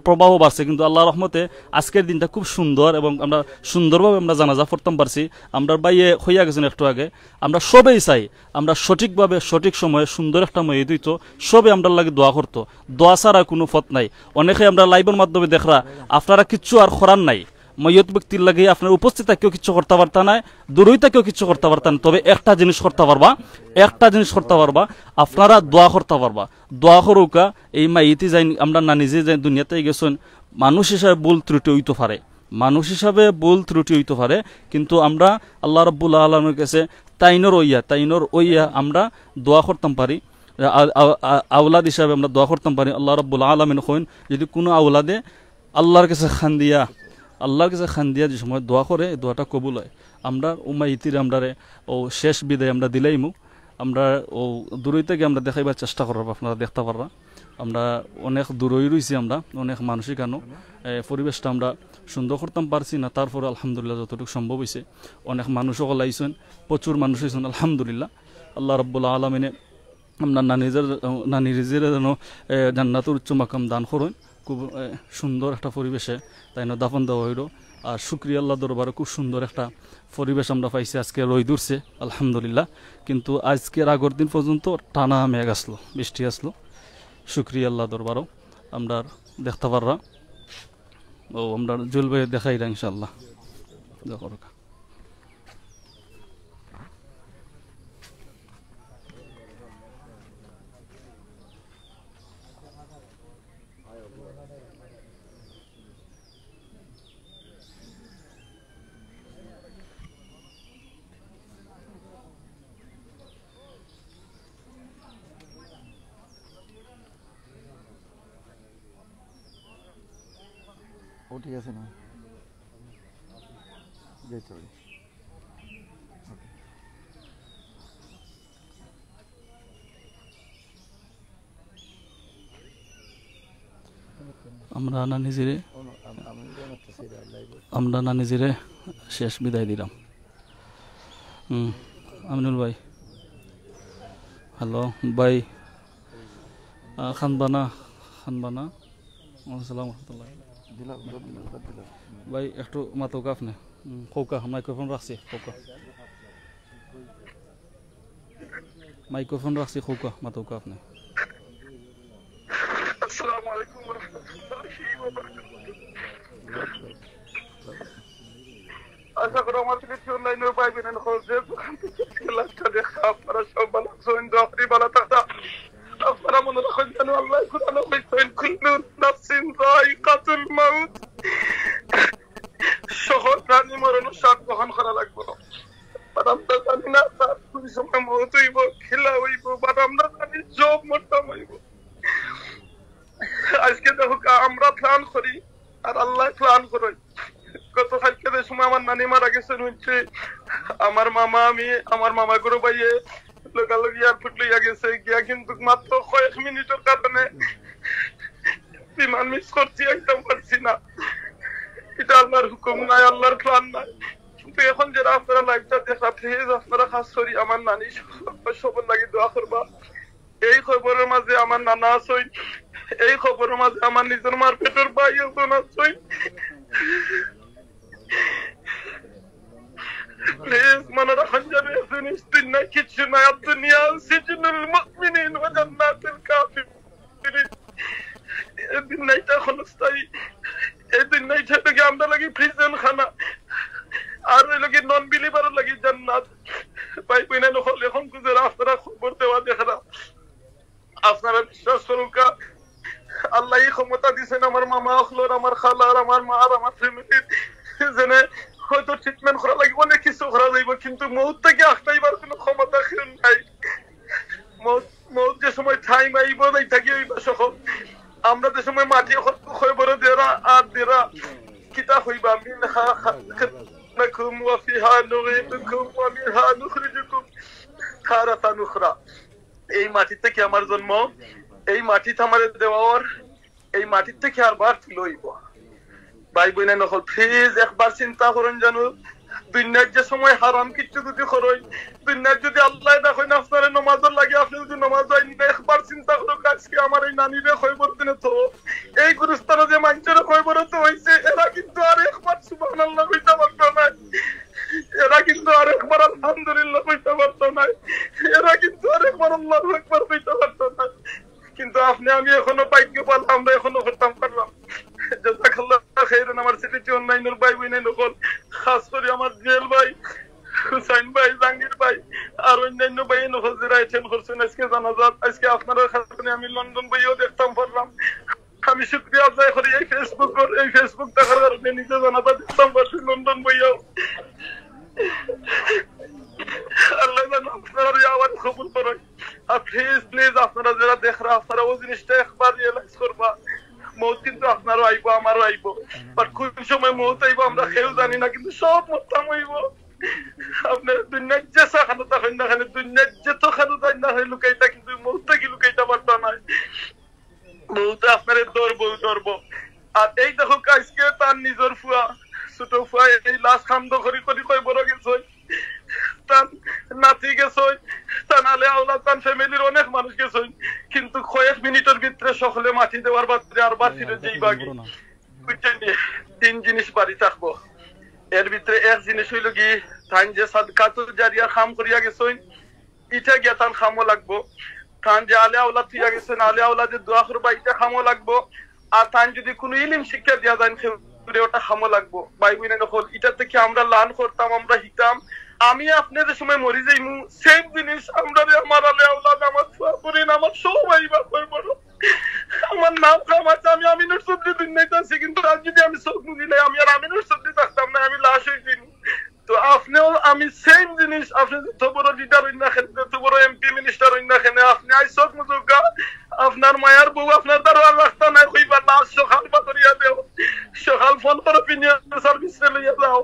প্রবাহ বাড়ছে, কিন্তু আল্লাহ রহমতে আজকের দিনটা খুব সুন্দর এবং আমরা সুন্দরভাবে আমরা জানাজা পড়তাম পারছি। আমরা বাইয়ে হইয়া গেছেন একটু আগে, আমরা সবেই চাই আমরা সঠিকভাবে সঠিক সময়ে সুন্দর একটা মহিত হইত, সবে আমরা লাগে দোয়া করতো, দোয়া ছাড়া কোনো পথ নাই। অনেকে আমরা লাইভের মাধ্যমে দেখরা আপনারা কিচ্ছু আর করার নাই, ময়ত ব্যক্তির লাগে আপনার উপস্থিত কেউ কিছু করতে পারতা না, দূরইতা কেউ কিছু করতে পারতেন, তবে একটা জিনিস করতে পারবা, আপনারা দোয়া করতে পারবা। দোয়া করুকা এই মাইতি যাই আমরা না নিজে যাই দুনিয়াতে গেছেন, মানুষ হিসাবে ভুল ত্রুটি হইতে পারে, কিন্তু আমরা আল্লাহ রাব্বুল আলামিনের কাছে তাইনর ওইয়া আমরা দোয়া করতাম পারি, আওলাদ হিসাবে আমরা দোয়া করতাম পারি। আল্লাহ রাব্বুল আলামিন কইন যদি কোনো আওলাদে আল্লাহর কাছে খান্দিয়া যে সময় দোয়া করে দোয়াটা কবুল হয়। আমরা উমাইতির আমরা ও শেষ বিদায় আমরা দিলাইমু, আমরা ও দূরই থেকে আমরা দেখাইবার চেষ্টা করব, আপনারা দেখতে পারবা আমরা অনেক দূরই রয়েছি, আমরা অনেক মানসিক আনো পরিবেশটা আমরা সুন্দর করতাম পারছি না, তারপরে আলহামদুলিল্লাহ যতটুকু সম্ভব হয়েছে। অনেক মানুষও আইসেন, প্রচুর মানুষ হয়েছেন আলহামদুলিল্লাহ। আল্লাহ রাব্বুল আলামিনে আমরা নানির যেন জান্নাতুল উচ্চ মাকাম দান করেন, খুব সুন্দর একটা পরিবেশে তাই না দাফন দেওয়া হইল। আর শুক্রিয়া আল্লাহ দরবারে খুব সুন্দর একটা পরিবেশ আমরা পাইছি, আজকে রই দূরছে আলহামদুলিল্লাহ। কিন্তু আজকের আগের দিন পর্যন্ত টানা মেঘ আসলো, বৃষ্টি আসলো, শুক্রিয়া আল্লাহ দরবারও আমরা দেখতে পাররা ও আমরা জলবায়ু দেখাইরা ইনশাআল্লাহ দেখো। ও ঠিক আছে না যেতে হবে। আমরা না নিজেরে শেষ বিদায় দিলাম। আমিনুল ভাই, হ্যালো ভাই, খানবানা আসসালাম রহমতুল্লাহ ভাই, একটু মাতৌকা আপনি কৌকা, মাইক্রোফোন রাখছি কৌকা, কৌকা মাতৌকা আপনি। আসসালামু আলাইকুম ওয়া রাহমাতুল্লাহি ওয়া বারাকাতুহু। আশা করি আমার থেকে অনলাইনে পাইবেন না, খোঁজে দোকান থেকে লাস্টটা দেখা আপনারা সব ভালো আছেন, দোয়ারি ভালো থাকা আপনারা মনে রাখেন যেন আল্লাহ কোরআনে কইছেন কুল্লু নাফসিন যায়িকাতুল মাউত, সকল প্রাণী মরণের স্বাদ গ্রহণ করা লাগবে না। আমরা জানি না তার কোন সময় মৌত হইব, খিলা হইব, বাট আমরা জানি সব মরতাম হইব। আজকে দেখো আমরা প্ল্যান করি আর আল্লাহ প্ল্যান করে। গত কালকে সময় আমার নানি মারা গেছেন হচ্ছে, আমার মামা গুরু ভাইয়ে লোকালগ এয়ারপোর্ট লইয়া গেছে গিয়া, কিন্তু মাত্র কয়েক মিনিটের কারণে বিমান মিস করছি, একদম পারছি না। এটা আল্লাহর হুকুম নাই, আল্লাহর প্ল্যান নাই। কিন্তু এখন যারা আপনারা লাইভটা দেখা, প্লিজ আপনারা খাস করি আমার নানি সবার লাগি দোয়া করবা। এই খবরের মাঝে আমার নানা আসই, এই খবরের মাঝে আমার নিজের মার পেটের ভাই একজন আসই। প্লিজ মনে রাখেন যাবে জিনিস দিন নাই, কিছু নাই। দুনিয়া সিজনুল মুমিনিন ওয়া জান্নাতুল কাফিরিন। এই দিন নাইটা ক্ষণস্থায়ী, এই দিন নাইটা থেকে আমরা লাগি প্রিজন খানা, আর ওই লাগি নন বিলিভার লাগি জান্নাত। ভাই বইনা নহল এখন যারা আপনারা খবর দেওয়া দেখরা, আপনারা বিশ্বাস করুকা আল্লাহ ক্ষমতা দিচ্ছেন আমার মামা আখলোর, আমার খালার, আমার মা আর আমার ফ্যামিলির, জেনে হয়তো ট্রিটমেন্ট করা লাগবে, অনেক কিছু করা যাইব, কিন্তু মৌত থেকে আটকাইবার কোনো ক্ষমতা নাই। মৌত যে সময় টাইম আইব নাই থাকি হইবা সহ, আমরা যে সময় মাটি খবর দেওয়ার আপনারা আদিরা কিতা হইবা মিনহা খালাকনাকুম ওয়া ফিহা নুঈদুকুম ওয়া মিনহা নুখরিজুকুম তারাতান উখরা। এই মাটি থেকে আমার জন্ম, এই মাটিতে আমার দেওয়ার, এই মাটির থেকে আরবার লইব। ভাই বোনে নকল প্লিজ একবার চিন্তা করেন, জানো দুনিয়ার যে সময় হারাম কিছু যদি করই, দুনিয়ার যদি আল্লাহ দেখেন আপনার নমাজের লাগে, আপনি যদি নমাজ হয় না, একবার চিন্তা করো আজকে আমার এই নানিরে খবর দিনে তো এই গুরুস্থানে যে মানুষের খবর তো হয়েছে, এরা কিন্তু আর একবার সুবহানাল্লাহ কইতে পারতো না, এরা কিন্তু আর একবার আলহামদুলিল্লাহ কইতে পারতো না, এরা কিন্তু আর একবার আল্লাহু আকবার কইতে পারতো না। কিন্তু আপনি আমি এখনো ভাগ্য পাল, আমরা এখনো করতাম পারলাম। জাযাকাল্লাহু খাইরান। আমার সিটি অনলাইনের ভাই বোন নকল, খাস করে আমার জেল ভাই, হুসাইন ভাই, জাহাঙ্গীর ভাই আর অন্যান্য ভাই নকল যারা আছেন করছেন আজকে জানাজাত। আজকে আপনারা কারণে আমি লন্ডন বইও দেখতাম পারলাম। আমি শুকরিয়া আদায় করি এই ফেসবুক দেখার কারণে নিজে জানাজাত দেখতাম পারছি লন্ডন বইও। আল্লাহ যেন আপনারা এই আওয়াজ কবুল করেন। আর প্লিজ আপনারা যারা দেখরা আপনারা ওই জিনিসটা একবার রিয়েলাইজ করবা, মৌত কিন্তু আপনারও আইব আমারও আইব, বাট কোন সময় মৌত আইব আমরা কেউ জানি না, কিন্তু সব মরতাম হইব। আপনার দুনিয়ার যে সাখানো থাকেন না কেন, দুনিয়ার যে তো খানো যাই না হয় লুকাইতা, কিন্তু মৌতটা কি লুকাইতে পারতো না, মৌতে আপনার ধরবো। আর এই দেখো আজকে তার নিজের ফুয়া ছোট ফুয়া এই লাশ খান্দ করি কই বড় গেছে, তার নাতি গেছে, তার নালে আওলা তার ফ্যামিলির অনেক মানুষ গেছে, কিন্তু কয়েক মিনিটের ভিতরে সকলে মাটি দেওয়ার বাদে আর বার ফিরে যেই বাকি তিন জিনিস বাড়ি থাকবো। এর ভিতরে এক জিনিস হইল কি তান যে সাদকাতুল জারিয়া খাম করিয়া গেছেন, ইটা গিয়া তার খামও লাগবো। তান যে আলে আওলাদ থিয়া গেছেন, আলে আওলাদের দোয়া করবা, ইটা খামও লাগবো। আর তান যদি কোনো ইলম শিক্ষা দিয়া যায় ওটা খামও লাগবো। ভাই বোনে নকল এটা থেকে আমরা লার্ন করতাম, আমরা শিখতাম। আমি আপনাদের সময় মরি যাইমু, সেম জিনিস আমরা আমার আলে আওলাদ, আমার ফুয়াপুরিন, আমার সবাই বা কই বড় আমার নাম খাম আছে, আমি আমিনুর চৌধুরী দুনিয়াতে আছি, কিন্তু আজ যদি আমি চোখ মুজিলে আমি আর আমিনুর চৌধুরী থাকতাম না, আমি লাশ হয়েছি। তো আপনিও আমি সেম জিনিস, আপনি যত বড় লিডার হইন না কেন, যত বড় এমপি মিনিস্টার হইন না কেন, আপনি আই চোখ মুজুগা, আপনার মায়ার বউ আপনার দ্বারা রাস্তা নাই কইবা না, সকাল বাতরিয়া দেও, সকাল ফোন করে পিনিয়া সার্ভিস লইয়া যাও।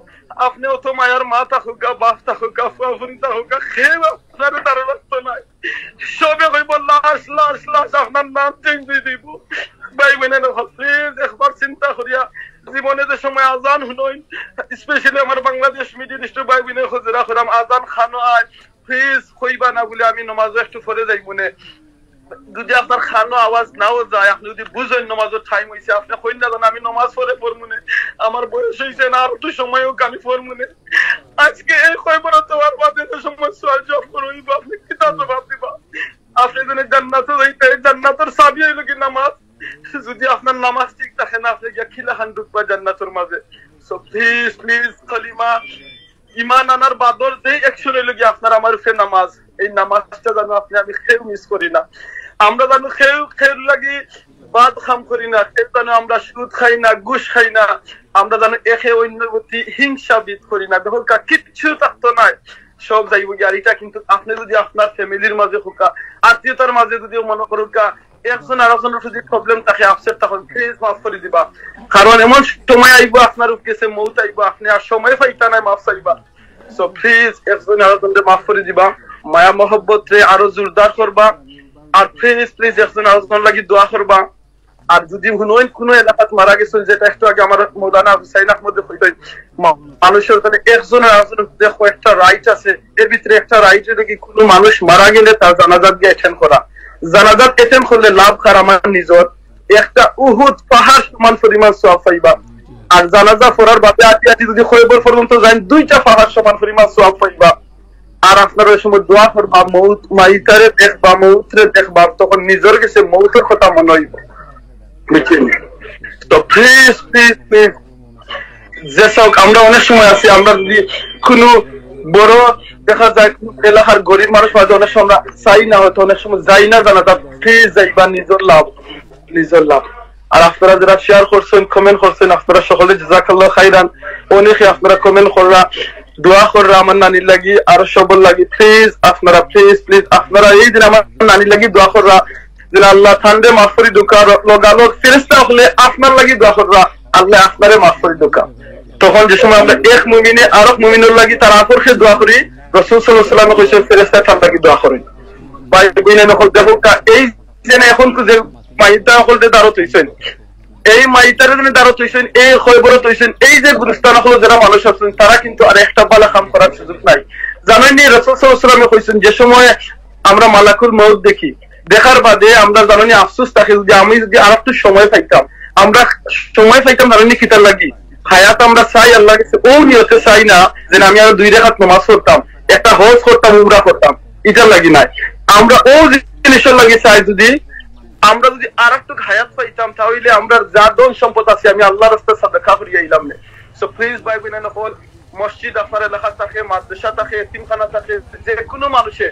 আপনি অত মায়ার মা থাকুকা, বাপ থাকুকা, ফুয়াফুরি থাকুকা, খেয়ে আপনার দ্বারা রাস্তা নাই, সবে কইব লাশ লাশ লাশ, আপনার নাম চেঞ্জ দিয়ে দিব। ভাই বোনে প্লিজ একবার চিন্তা করিয়া জীবনে যে সময় আজান শুনইন, স্পেশালি আমার বাংলাদেশ মিডিল ইস্ট ভাই বোনে খোঁজরা করাম আজান খানো আয়, প্লিজ কইবা না বলে আমি নমাজ একটু পড়ে যাই মনে। যদি আপনার খানো আওয়াজ নাও যায়, আপনি যদি বুঝেন নমাজের টাইম হয়েছে, আপনি কইন না আমি নমাজ পড়ে পড়মুনে, আমার বয়স হয়েছে না আর একটু সময় হোক আমি পড়মুনে। আজকে এই খবর তো আর বাদে সময় সোয়াল জব করইব, আপনি কিতা জবাব দিবা? আপনি যদি জান্নাতে যাইতে, জান্নাতের চাবি হইল কি নামাজ। যদি আপনার নামাজ ঠিক থাকে না, আপনি গিয়া খিলা খান ঢুকবা জান্নাতের মাঝে। সো প্লিজ কালিমা ইমান আনার বাদর যে অ্যাকশন হইল গিয়া আপনার আমার উপরে নামাজ, এই নামাজটা যেন আপনি আমি খেউ মিস করি না। আমরা যেন খেউ লাগি বাদ খাম করি না, খেউ যেন আমরা সুদ খাই না, ঘুষ খাই না, আমরা যেন একে অন্যের প্রতি হিংসা বিদ করি না। দেখো কিচ্ছু থাকতো নাই, সব যাইব গিয়া। আর এটা কিন্তু আপনি যদি আপনার ফ্যামিলির মাঝে হোকা, আত্মীয়তার মাঝে যদি মনে করুকা একজন আর একজনের যদি প্রবলেম থাকে, আপসেট তখন প্লিজ মাফ করে দিবা। কারণ এমন সময় আইব আপনার কাছে মৌত আইব, আপনি আর সময় পাইতা নাই মাফ চাইবা। সো প্লিজ একজন আর একজনকে মাফ করে দিবা, মায়া মহব্বত রে আরো জোরদার করবা। আর প্লিজ একজন আর একজন লাগি দোয়া করবা। আর যদি কোনো এলাকাত মারা গেছেন, যেটা একটু আগে আমার মৌলানা হুসাইন আহমদ কইতেন, মানুষের ওখানে একজন আর একজনের দেখো একটা রাইট আছে, এর ভিতরে একটা রাইট হলো কি কোনো মানুষ মারা গেলে তার জানাজাত গিয়ে অ্যাটেন্ড করা। জানাজাত অ্যাটেন্ড করলে লাভ কার আমার নিজর, একটা উহুদ পাহাড় সমান পরিমাণ সওয়াব পাইবা। আর জানাজা পড়ার বাদে আটি যদি খয়বর পর্যন্ত যান, 2টা পাহাড় সমান পরিমাণ সওয়াব পাইবা। আর আপনার ওই সময় দোয়া করবা, মৌত মাইতারে দেখবা, মৌতরে দেখবা, তখন নিজের কাছে মৌতের কথা মনে হইব। তো প্লিজ যে সব আমরা অনেক সময় আছি, আমরা যদি কোনো বড় দেখা যায় এলাকার গরিব মানুষ মাঝে অনেক সময় আমরা চাই না, হয়তো অনেক সময় যাই না জানাজা, প্লিজ যাইবা, নিজের লাভ। আর আপনারা যারা শেয়ার করছেন, কমেন্ট করছেন, আপনারা সকলে জাযাকাল্লাহু খাইরান। অনেকে আপনারা কমেন্ট কররা, দোয়া কররা আমার নানির লাগি আর সবর লাগি। প্লিজ আপনারা আপনারা এই দিন আমার নানির লাগি দোয়া কররা। যে আল্লাহ ঠান্ডে মাফ করি দোকা লগালগ ফেরেশতা হলে আপনার লাগি দোয়া করবা আল্লাহ আপনারে মাফ করি দোকা। তখন যে সময় আমরা এক মুমিনে আর এক মুমিনের লাগি তার আকর্ষে দোয়া করি, রাসূল সাল্লাল্লাহু আলাইহি ওয়াসাল্লাম কইছেন ফেরেশতা তার লাগি দোয়া করেন। ভাই বিনে নকল দেখো এই যে এখন যে মাইতা হলতে দাঁড়াত হইছেন, এই মাইতার জন্য দাঁড়াত হইছেন, এই খয়বরত হইছেন, এই যে গুলিস্তান হলো যারা মানুষ আছেন তারা কিন্তু আর একটা ভালো কাম করার সুযোগ নাই। জানেননি রাসূল সাল্লাল্লাহু আলাইহি ওয়াসাল্লাম কইছেন যে সময় আমরা মালাকুল মউত দেখি, দেখার বাদে আমরা জানেননি আফসোস থাকে যদি আমি যদি আর একটু সময় পাইতাম, আমরা সময় পাইতাম জানেননি কিতার লাগি হায়াত আমরা চাই আল্লাহ কাছে, ও নিয়তে চাই না যে আমি আর 2 রাকাত নামাজ পড়তাম, একটা হজ করতাম, উমরা করতাম, এটার লাগি নাই। আমরা ও জিনিসের লাগি চাই যদি আমরা যদি আর একটু হায়াত পাইতাম তাহলে আমরা যা ধন সম্পদ আছে আমি আল্লাহর রাস্তায় সাদকা করিয়া ইলাম না। সো প্লিজ ভাই বোনেরা সকল, মসজিদ আপনার এলাকা থাকে, মাদ্রাসা থাকে, এতিমখানা থাকে, যে কোনো মানুষে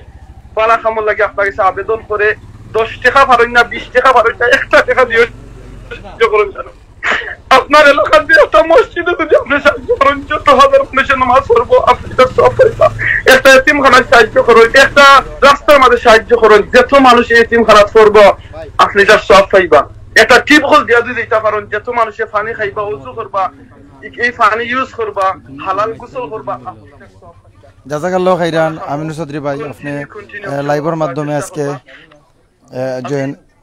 বালা কামল লাগে আপনার কাছে আবেদন করে 10 টাকা পারেন না, 20 টাকা পারেন না, 1 টাকা দিয়ে করুন। জানো আপনার এলাকার যে একটা মসজিদে যদি আপনি সাহায্য করেন, 14,000 মানুষের নামাজ পড়বো, আপনি তার সব পাইবা। একটা এতিমখানায় সাহায্য করুন, একটা রাস্তার মাঝে সাহায্য করুন, যত মানুষ এতিমখানা পড়বো আপনি তার সব পাইবা। একটা টিপহল দিয়া দিয়ে দিতে পারেন, যত মানুষে পানি খাইবা, ওযু করবা, এই পানি ইউজ করবা, হালাল গোসল করবা। জাযাকাল্লাহু খাইরান আমিনুর চৌধুরী ভাই, আপনি লাইভের মাধ্যমে আজকে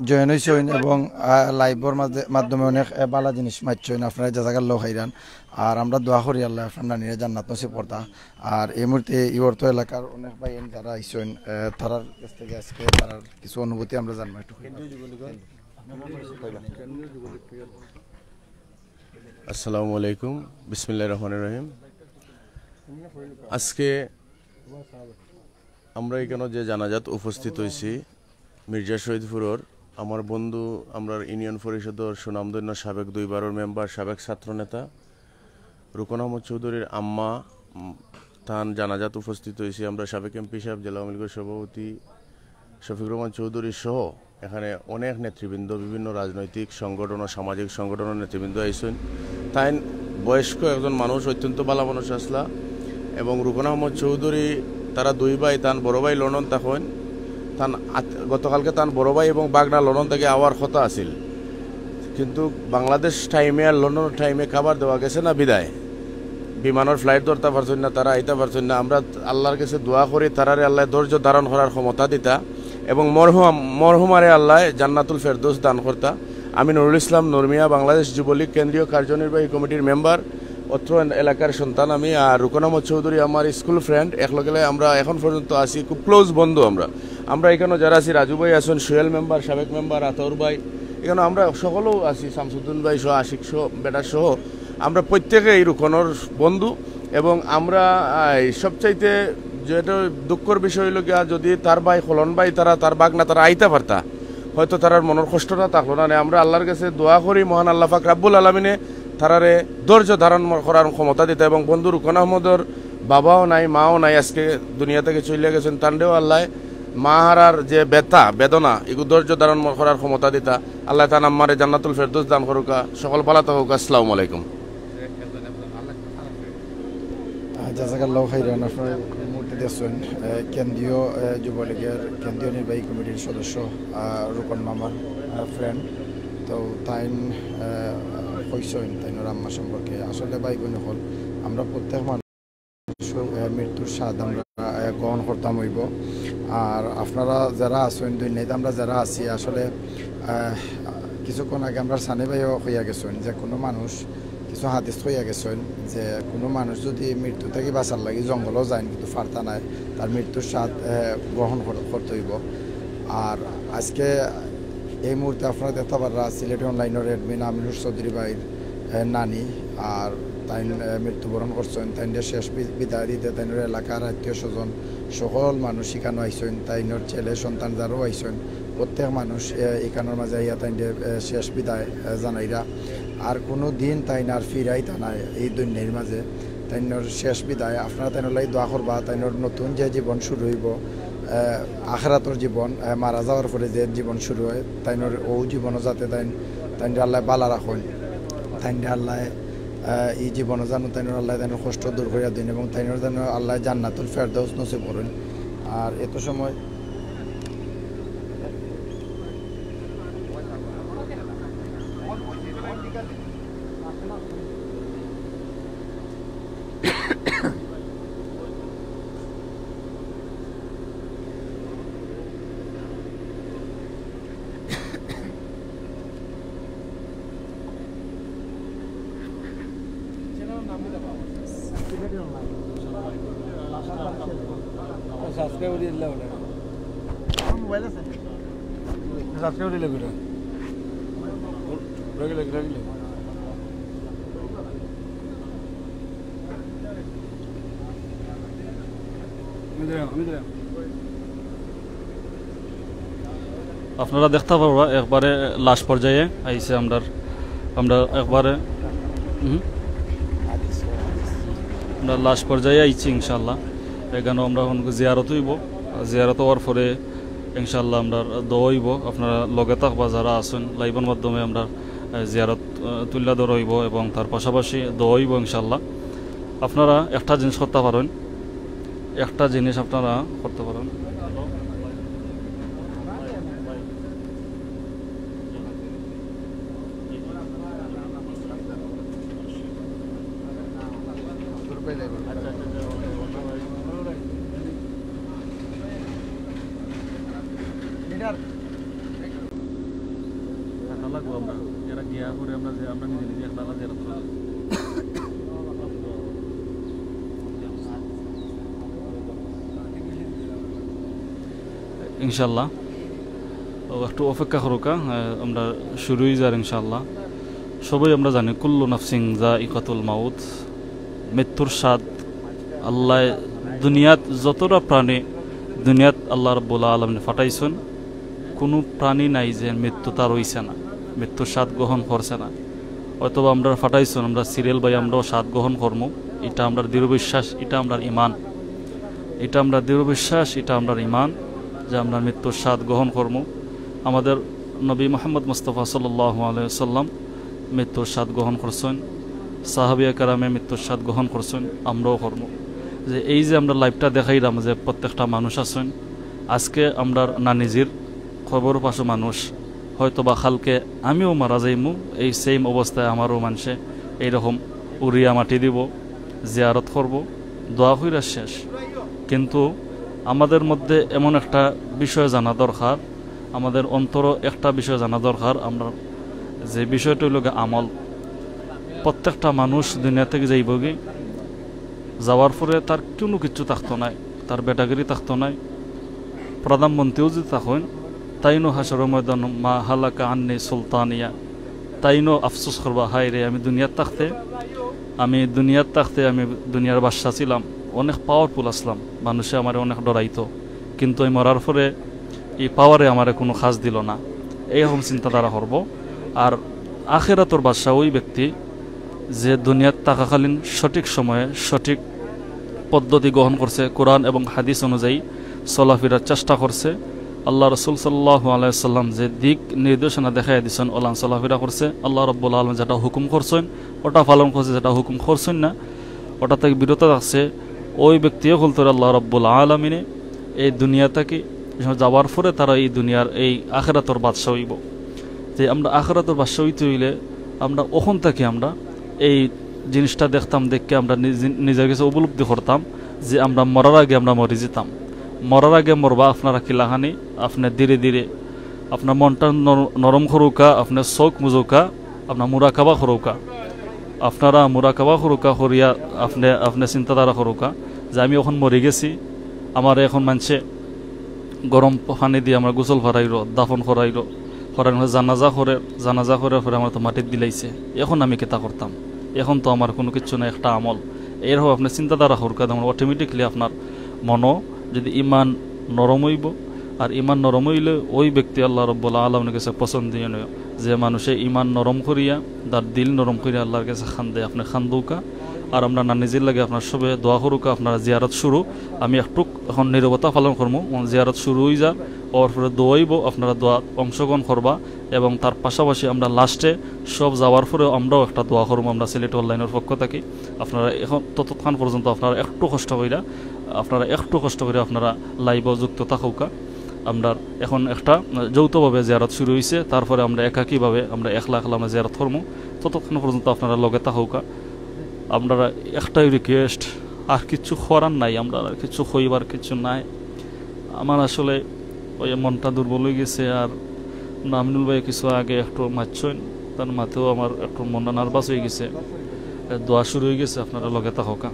জয়েন হয়েছেন এবং লাইভের মাধ্যমে অনেক ভালো জিনিস মাইছেন, আপনারা জাযাকাল্লাহু খাইরান। আর আমরা দোয়া করি আল্লাহ আপনার নানিরা জান্নাত নসিব করতা। আর এই মুহূর্তে ইবর্ত এলাকার অনেক ভাই যারা আইছেন তারার কাছ থেকে আজকে তার কিছু অনুভূতি আমরা জানবো একটু। আসসালামু আলাইকুম, বিসমিল্লাহির রহমানির রহিম। আজকে আমরা এখানে যে জানাজাত উপস্থিত হয়েছি মির্জা শহীদপুরের আমার বন্ধু, আমরা ইউনিয়ন পরিষদের সুনামধন্য সাবেক 2 বারের মেম্বার, সাবেক ছাত্রনেতা রুকন আহমদ চৌধুরীর আম্মা তান জানাজাত উপস্থিত হয়েছি। আমরা সাবেক এমপি সাহেব, জেলা আওয়ামী লীগের সভাপতি শফিক রহমান চৌধুরী সহ এখানে অনেক নেতৃবৃন্দ, বিভিন্ন রাজনৈতিক সংগঠন ও সামাজিক সংগঠনের নেতৃবৃন্দ আইসেন। তাই বয়স্ক একজন মানুষ, অত্যন্ত ভালো মানুষ আসলা। এবং রুকন আহমদ চৌধুরী তারা 2 ভাই, তান বড় ভাই লন্ডন তখন, তান গতকালকে তান বড় ভাই এবং বাগনা লন্ডন থেকে আওয়ার কথা আছিল, কিন্তু বাংলাদেশ টাইমে আর লন্ডন টাইমে খাবার দেওয়া গেছে না বিদায় বিমানের ফ্লাইট ধরতে পারছেন না, তারা আইতে পারছেন না। আমরা আল্লাহর কাছে দোয়া করি তারারে আল্লাহ ধৈর্য ধারণ করার ক্ষমতা দিতা এবং মরহুমারে আল্লাহ জান্নাতুল ফেরদৌস দান করতা। আমি নুরুল ইসলাম নুরমিয়া, বাংলাদেশ যুবলীগ কেন্দ্রীয় কার্যনির্বাহী কমিটির মেম্বার, অত্র এলাকার সন্তান আমি। আর রুকন আহমদ চৌধুরী আমার স্কুল ফ্রেন্ড, একলগে আমরা এখন পর্যন্ত আছি, খুব ক্লোজ বন্ধু। আমরা এখানে যারা আছি, রাজু ভাই আছেন, সোহেল মেম্বার, সাবেক মেম্বার আতর ভাই, এখানে আমরা সকলেও আছি, শামসুদ্দিন ভাই সহ, আশিক সহ, বেটার সহ, আমরা প্রত্যেকে এই রুকনের বন্ধু। এবং আমরা সবচাইতে যেটা দুঃখের বিষয় হইল গিয়া, যদি তার ভাই খলন ভাই তার বাগনা তারা আইতে পারতা, হয়তো তার মনের কষ্টটা থাকলো না। আমরা আল্লাহর কাছে দোয়া করি মহান আল্লাহ পাক রাব্বুল আলামিনে তারারে ধৈর্য ধারণ করার ক্ষমতা দিতে। এবং বন্ধু রুকন আহমদের বাবাও নাই, মাও নাই, আজকে দুনিয়া থেকে চলে গেছেন, তান্ডেও আল্লাহ মা হারার যে বেদনা এগুলো ধৈর্য ধারণ করার ক্ষমতা দিতা। আল্লাহ তাআলা আমারে জান্নাতুল ফেরদৌস দান করুকা। সকল ভালো থাকুক। আসসালামু আলাইকুম। জাযাকাল্লাহু খাইরান। আপনারা মুহূর্তে দেখছেন কেন্দ্রীয় যুবলীগের কেন্দ্রীয় নির্বাহী কমিটির সদস্য রুকন মামার ফ্রেন্ড, তো তাই কইছেন তাইনোর আম্মা সম্পর্কে। আসলে ভাই বোন হল আমরা প্রত্যেক মানুষ মৃত্যুর স্বাদ আমরা গ্রহণ করতাম হইব। আর আপনারা যারা আছেন দুনিয়াতে, আমরা যারা আছি, আসলে কিছুক্ষণ আগে আমরা সানি ভাইও হইয়া গেছেন যে কোনো মানুষ কিছু হাদিস হইয়া গেছেন যে কোনো মানুষ যদি মৃত্যু থেকে বাঁচার লাগে জঙ্গলও যায় কিন্তু ফার্তা নাই, তার মৃত্যুর স্বাদ গ্রহণ করতে হইব। আর আজকে এই মুহূর্তে আপনারা দেখতে পারা সিলেট অনলাইনের অ্যাডমিন আমিনুর চৌধুরী ভাইয়ের নানি, আর তাই মৃত্যুবরণ করছেন। তাইনের শেষ বিদায় দিতে তাইনের এলাকার আত্মীয় স্বজন সকল মানুষ এখানে আইসেন, তাইনের ছেলে সন্তান যারাও আইসেন, প্রত্যেক মানুষ এখানের মাঝে ইয়া তাইনের শেষ বিদায় জানাইরা। আর কোনো দিন তাই আর ফিরাই তা নাই এই দুনিয়ার মাঝে, তাইনের শেষ বিদায়। আপনারা তাইনের লাই দোয়া করবা, তাইনের নতুন যে জীবন শুরু হইব, আখেরাতর জীবন, মারা যাওয়ার পরে যে জীবন শুরু হয়, তাইনের ও জীবনও যাতে তাইন আল্লাহ বালা রাখুন, তাইন আল্লাহ এই জীবনও জানো তাইনের আল্লাহ তাইনের কষ্ট দূর করিয়া দিন এবং তাইনের যেন আল্লাহ জান্নাতুল ফেরদৌস নসিব করুন। আর এত সময় সাবস্ক্রাইব করে দিলে ওটা মোবাইল আছে সাবস্ক্রাইব করে দিলে ওটা রাগলে আপনারা দেখতে পারবা একবারে লাস্ট পর্যায়ে আইছে আমরা একবারে আমরা লাস্ট পর্যায়ে আইছি ইনশাল্লাহ। এখানেও আমরা জিয়ারত হইব, জিয়ারত হওয়ার পরে ইনশাল্লাহ আমরা দোয়া হইব। আপনারা লগে থাকবা যারা আছেন লাইভের মাধ্যমে আমরা জিয়ারত তুল্লা দর হইব এবং তার পাশাপাশি দোয়া হইব ইনশাল্লাহ। আপনারা একটা জিনিস করতে পারেন, একটা জিনিস আপনারা করতে পারেন, ইনশাল্লাহ একটু অপেক্ষা করুকা, আমরা শুরুই যার ইনশাল্লাহ। সবাই আমরা জানি কুল্লু নাফসিং যায়িকাতুল মাউত, মৃত্যুর স্বাদ। আল্লাহ দুনিয়াত যতটা প্রাণী দুনিয়াত আল্লাহ রাব্বুল আলামিন ফাটাইছেন, কোনো প্রাণী নাই যে মৃত্যু তার হইছে না, মৃত্যুর স্বাদ গ্রহণ করছে না। অথবা আমরা ফাটাইছেন, আমরা সিরিয়াল বাই আমরাও স্বাদ গ্রহণ করবো। এটা আমরা দৃঢ় বিশ্বাস, এটা আমরা ইমান, এটা আমরা দৃঢ় বিশ্বাস, এটা আমরা ইমান যে আমরা মৃত্যুর স্বাদ গ্রহণ করবো। আমাদের নবী মুহাম্মদ মুস্তাফা সাল্লাল্লাহু আলাইহি ওয়াসাল্লাম মৃত্যুর স্বাদ গ্রহণ করছেন, সাহাবিয়া কেরামে মৃত্যুর স্বাদ গ্রহণ করছেন, আমরাও করবো। যে এই যে আমরা লাইভটা দেখাইলাম যে প্রত্যেকটা মানুষ আছেন, আজকে আমরা না নিজের খবর পাশো মানুষ, হয়তো বা খালকে আমিও মারা যাইমু, এই সেম অবস্থায় আমারও মানুষে এইরকম উড়িয়া মাটি দিব, জিয়ারত করব, দোয়া হইরা শেষ। কিন্তু আমাদের মধ্যে এমন একটা বিষয় জানা দরকার, আমাদের অন্তর একটা বিষয় জানা দরকার, আমরা যে বিষয়টা হইল আমল। প্রত্যেকটা মানুষ দুনিয়া থেকে যাইবগে, যাওয়ার পরে তার কোনো কিছু থাকতো নাই, তার বেটাগিরি থাকতো নাই। প্রধানমন্ত্রীও যদি থাকেন তাইনো হাসর ময়দান মা হালাকা আন্নি সুলতানিয়া, তাইনো আফসোস করবা হাই রে আমি দুনিয়ার থাকতে আমি দুনিয়ার বাদশা ছিলাম, অনেক পাওয়ারফুল আসলাম, মানুষে আমার অনেক ডরাইতো, কিন্তু এই মরার পরে এই পাওয়ারে আমার কোনো খাস দিল না। এইরকম চিন্তাধারা করব। আর আখিরাতর বাদশা ওই ব্যক্তি যে দুনিয়ার থাকাকালীন সঠিক সময়ে সঠিক পদ্ধতি গ্রহণ করছে, কোরআন এবং হাদিস অনুযায়ী চলাফেরার চেষ্টা করছে। আল্লাহ রসুল সাল্লাল্লাহু আলাইহি ওয়াসাল্লাম যে দিক নির্দেশনা দেখাই দিচ্ছেন ওলান চলাফেরা করছে, আল্লাহ রাব্বুল আলামিন যেটা হুকুম করছেন ওটা পালন করছে, যেটা হুকুম করছেন না ওটা থেকে বিরত থাকছে, ওই ব্যক্তিও বলতে আল্লাহ রাব্বুল আলামিনে এই দুনিয়া থেকে যাওয়ার পরে তারা এই দুনিয়ার এই আখিরাতর বাদশা হইব। যে আমরা আখিরাতর বাদশা হইতে হইলে আমরা ওখান থেকে আমরা এই জিনিসটা দেখতাম, দেখে আমরা নিজের কাছে উপলব্ধি করতাম যে আমরা মরার আগে আমরা মরে যেতাম। মরার আগে মরবা আপনারা কিলাহানি, আপনার ধীরে ধীরে আপনার মনটা নরম করুকা, আপনার চোখ মুজুকা, আপনার মুরাকাবা করুকা, আপনারা মুরাকাবা করুকা করিয়া আপনি চিন্তাধারা করুকা যে আমি এখন মরে গেছি, আমার এখন মানছে গরম পানি দিয়ে আমার গোসল ভরাইল, দাফন করাইল, জানাজা করে পরে আমার তো মাটির দিলাইছে, এখন আমি কেতা করতাম, এখন তো আমার কোনো কিছু না, একটা আমল। এরকম আপনার চিন্তাধারা করুকা, তখন অটোমেটিকলি আপনার মনও যদি ইমান নরম হইব, আর ইমান নরম হইলে ওই ব্যক্তি আল্লাহ রাব্বুল আলামিনের কাছে পছন্দনীয়, যে মানুষে ইমান নরম করিয়া তার দিল নরম করিয়া আল্লাহর কাছে খান্দে, আপনি খান্দৌকা। আর আমরা না নিজের লাগে আপনার সবে দোয়া করুকা, আপনারা জিয়ারত শুরু, আমি একটু এখন নীরবতা পালন করবো, জিয়ারত শুরু হয়ে যা, ওর পরে দোয়াইব, আপনারা দোয়া অংশগ্রহণ করবা। এবং তার পাশাপাশি আমরা লাস্টে সব যাওয়ার পরেও আমরাও একটা দোয়া করবো, আমরা সিলেট অনলাইনের পক্ষ থেকে। আপনারা এখন ততক্ষণ পর্যন্ত আপনারা একটু কষ্ট করে আপনারা লাইভও যুক্ত থাকুকা। আমরা এখন একটা যৌথভাবে জিয়ারত শুরু হয়েছে, তারপরে আমরা একাকীভাবে আমরা একলা আমরা জিয়ারত করবো। ততক্ষণ পর্যন্ত আপনারা লগে থাকুকা। আপনারা একটাই রিকোয়েস্ট, আর কিছু করার নাই, আমরা আর কিছু হইবার কিছু নাই। আমার আসলে ওই মনটা দুর্বল হয়ে গেছে। আর আমিনুল ভাই কিছু আগে একটু মারছেন, তার মাতেও আমার একটু মনটা নার্ভাস হয়ে গেছে। দোয়া শুরু হয়ে গেছে, আপনারা লগে থাকুকা।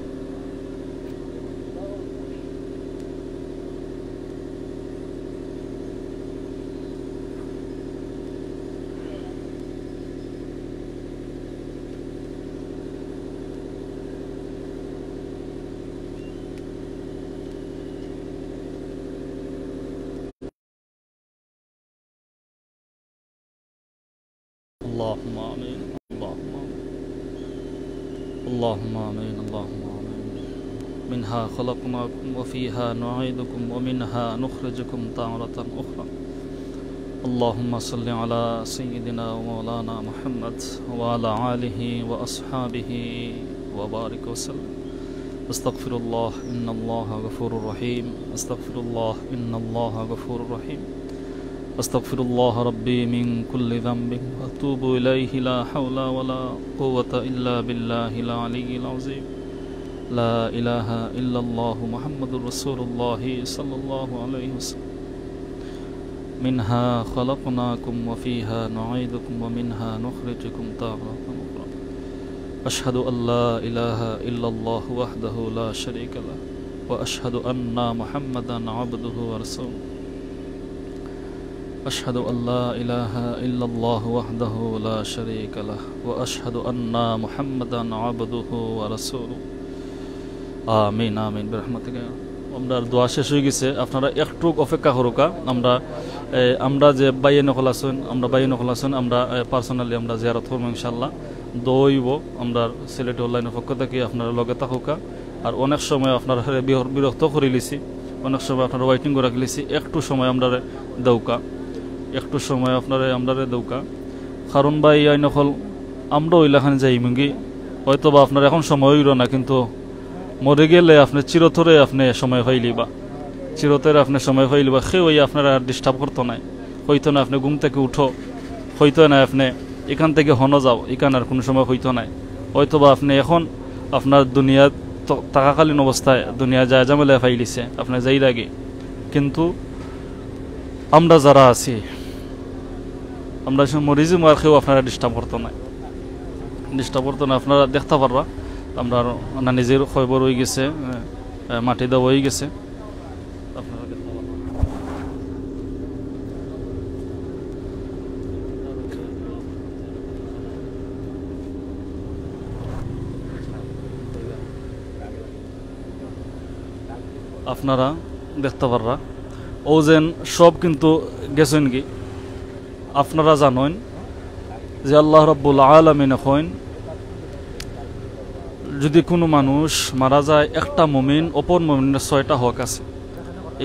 اللهم آمين اللهم آمين اللهم آمين منها خلقناكم وفيها نعيدكم ومنها نخرجكم تارة أخرى اللهم صل على سيدنا ومولانا محمد وعلى آله وأصحابه وبارك وسلم. استغفر الله إن الله غفور رحيم. استغفر الله إن الله غفور رحيم. أستغفر الله ربي من كل ذنب وأتوب إليه. لا حول ولا قوة إلا بالله العلي العظيم. لا إله إلا الله محمد رسول الله صلى الله عليه وسلم. منها خلقناكم وفيها نعيدكم ومنها نخرجكم تارة أخرى. أشهد أن لا إله إلا الله وحده لا شريك له وأشهد أن محمدا عبده ورسوله. أشهد أن لا إله إلا الله وحده لا شريك له وأشهد أن محمدا عبده ورسوله. آمين آمين برحمتك. আমরা দোয়া শেষ হয়ে গেছে, আপনারা একটু অপেক্ষা করুকা। আমরা যে বাইয়ে নকল আছেন, আমরা পার্সোনালি আমরা জিয়ারত করব ইনশাআল্লাহ। দইব আমরা সিলেট অনলাইনের পক্ষ থেকে আপনারা লগে থাকুকা। আর অনেক সময় আপনারা বিরক্ত করে লিছি, অনেক সময় আপনারা ওয়েটিং করে রাখলিছি। একটু সময় আমরা দৌকা, একটু সময় আপনারা আমরা দৌকা। কারণ ভাই আই নকল আমরা ওইলাখানে যাই মুঙ্গি, হয়তো বা আপনার এখন সময় হইল না, কিন্তু মরে গেলে আপনি চিরতরে আপনি সময় হইলিবা, চিরতরে আপনি সময় হইলিবা। সে ওই আপনারা আর ডিস্টার্ব করতো নাই, হইতো না আপনি ঘুম থেকে উঠো, হইতো না আপনি এখান থেকে হন যাও, এখান আর কোনো সময় হইতো নাই। হয়তো বা আপনি এখন আপনার দুনিয়া থাকাকালীন অবস্থায় দুনিয়া যায় জামেলায় ফাইলিছে, আপনার যাই লাগে। কিন্তু আমরা যারা আছি, আমরা মরিজি মার খেয়েও আপনারা ডিস্টার্ব করতো না, আপনারা দেখতে পারবা। আমরা না নিজের খবর হয়ে গেছে, মাটি দেওয়া হয়ে গেছে, আপনারা দেখতে পারবা। আপনারা দেখতে পারবা ও যেন সব কিন্তু গেছেন কি। আপনারা জানেন যে আল্লাহ রাব্বুল আলামিন এখন যদি কোনো মানুষ মারা যায়, একটা মুমিন অপর মুমিনের 6টা হক আছে।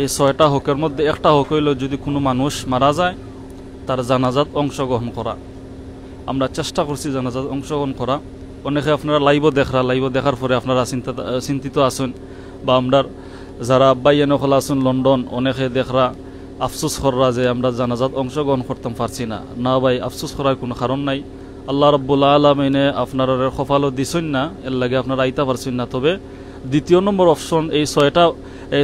এই 6টা হকের মধ্যে একটা হক হইল যদি কোনো মানুষ মারা যায় তার জানাজাত অংশগ্রহণ করা। আমরা চেষ্টা করছি জানাজাত অংশগ্রহণ করা। অনেকে আপনারা লাইভ দেখার পরে আপনারা চিন্তিত আছেন, বা আমরা যারা বাইয়ে নকল আছেন লন্ডন, অনেকে দেখরা আফসোস কররা যে আমরা জানাজাত অংশগ্রহণ করতাম পারছি না। না ভাই, আফসোস করার কোনো কারণ নাই। আল্লাহ রাব্বুল আলামিনে আপনারা কপালও দিছেন না, এর লাগে আপনারা আইতা পারছেন না। তবে দ্বিতীয় নম্বর অপশন, এই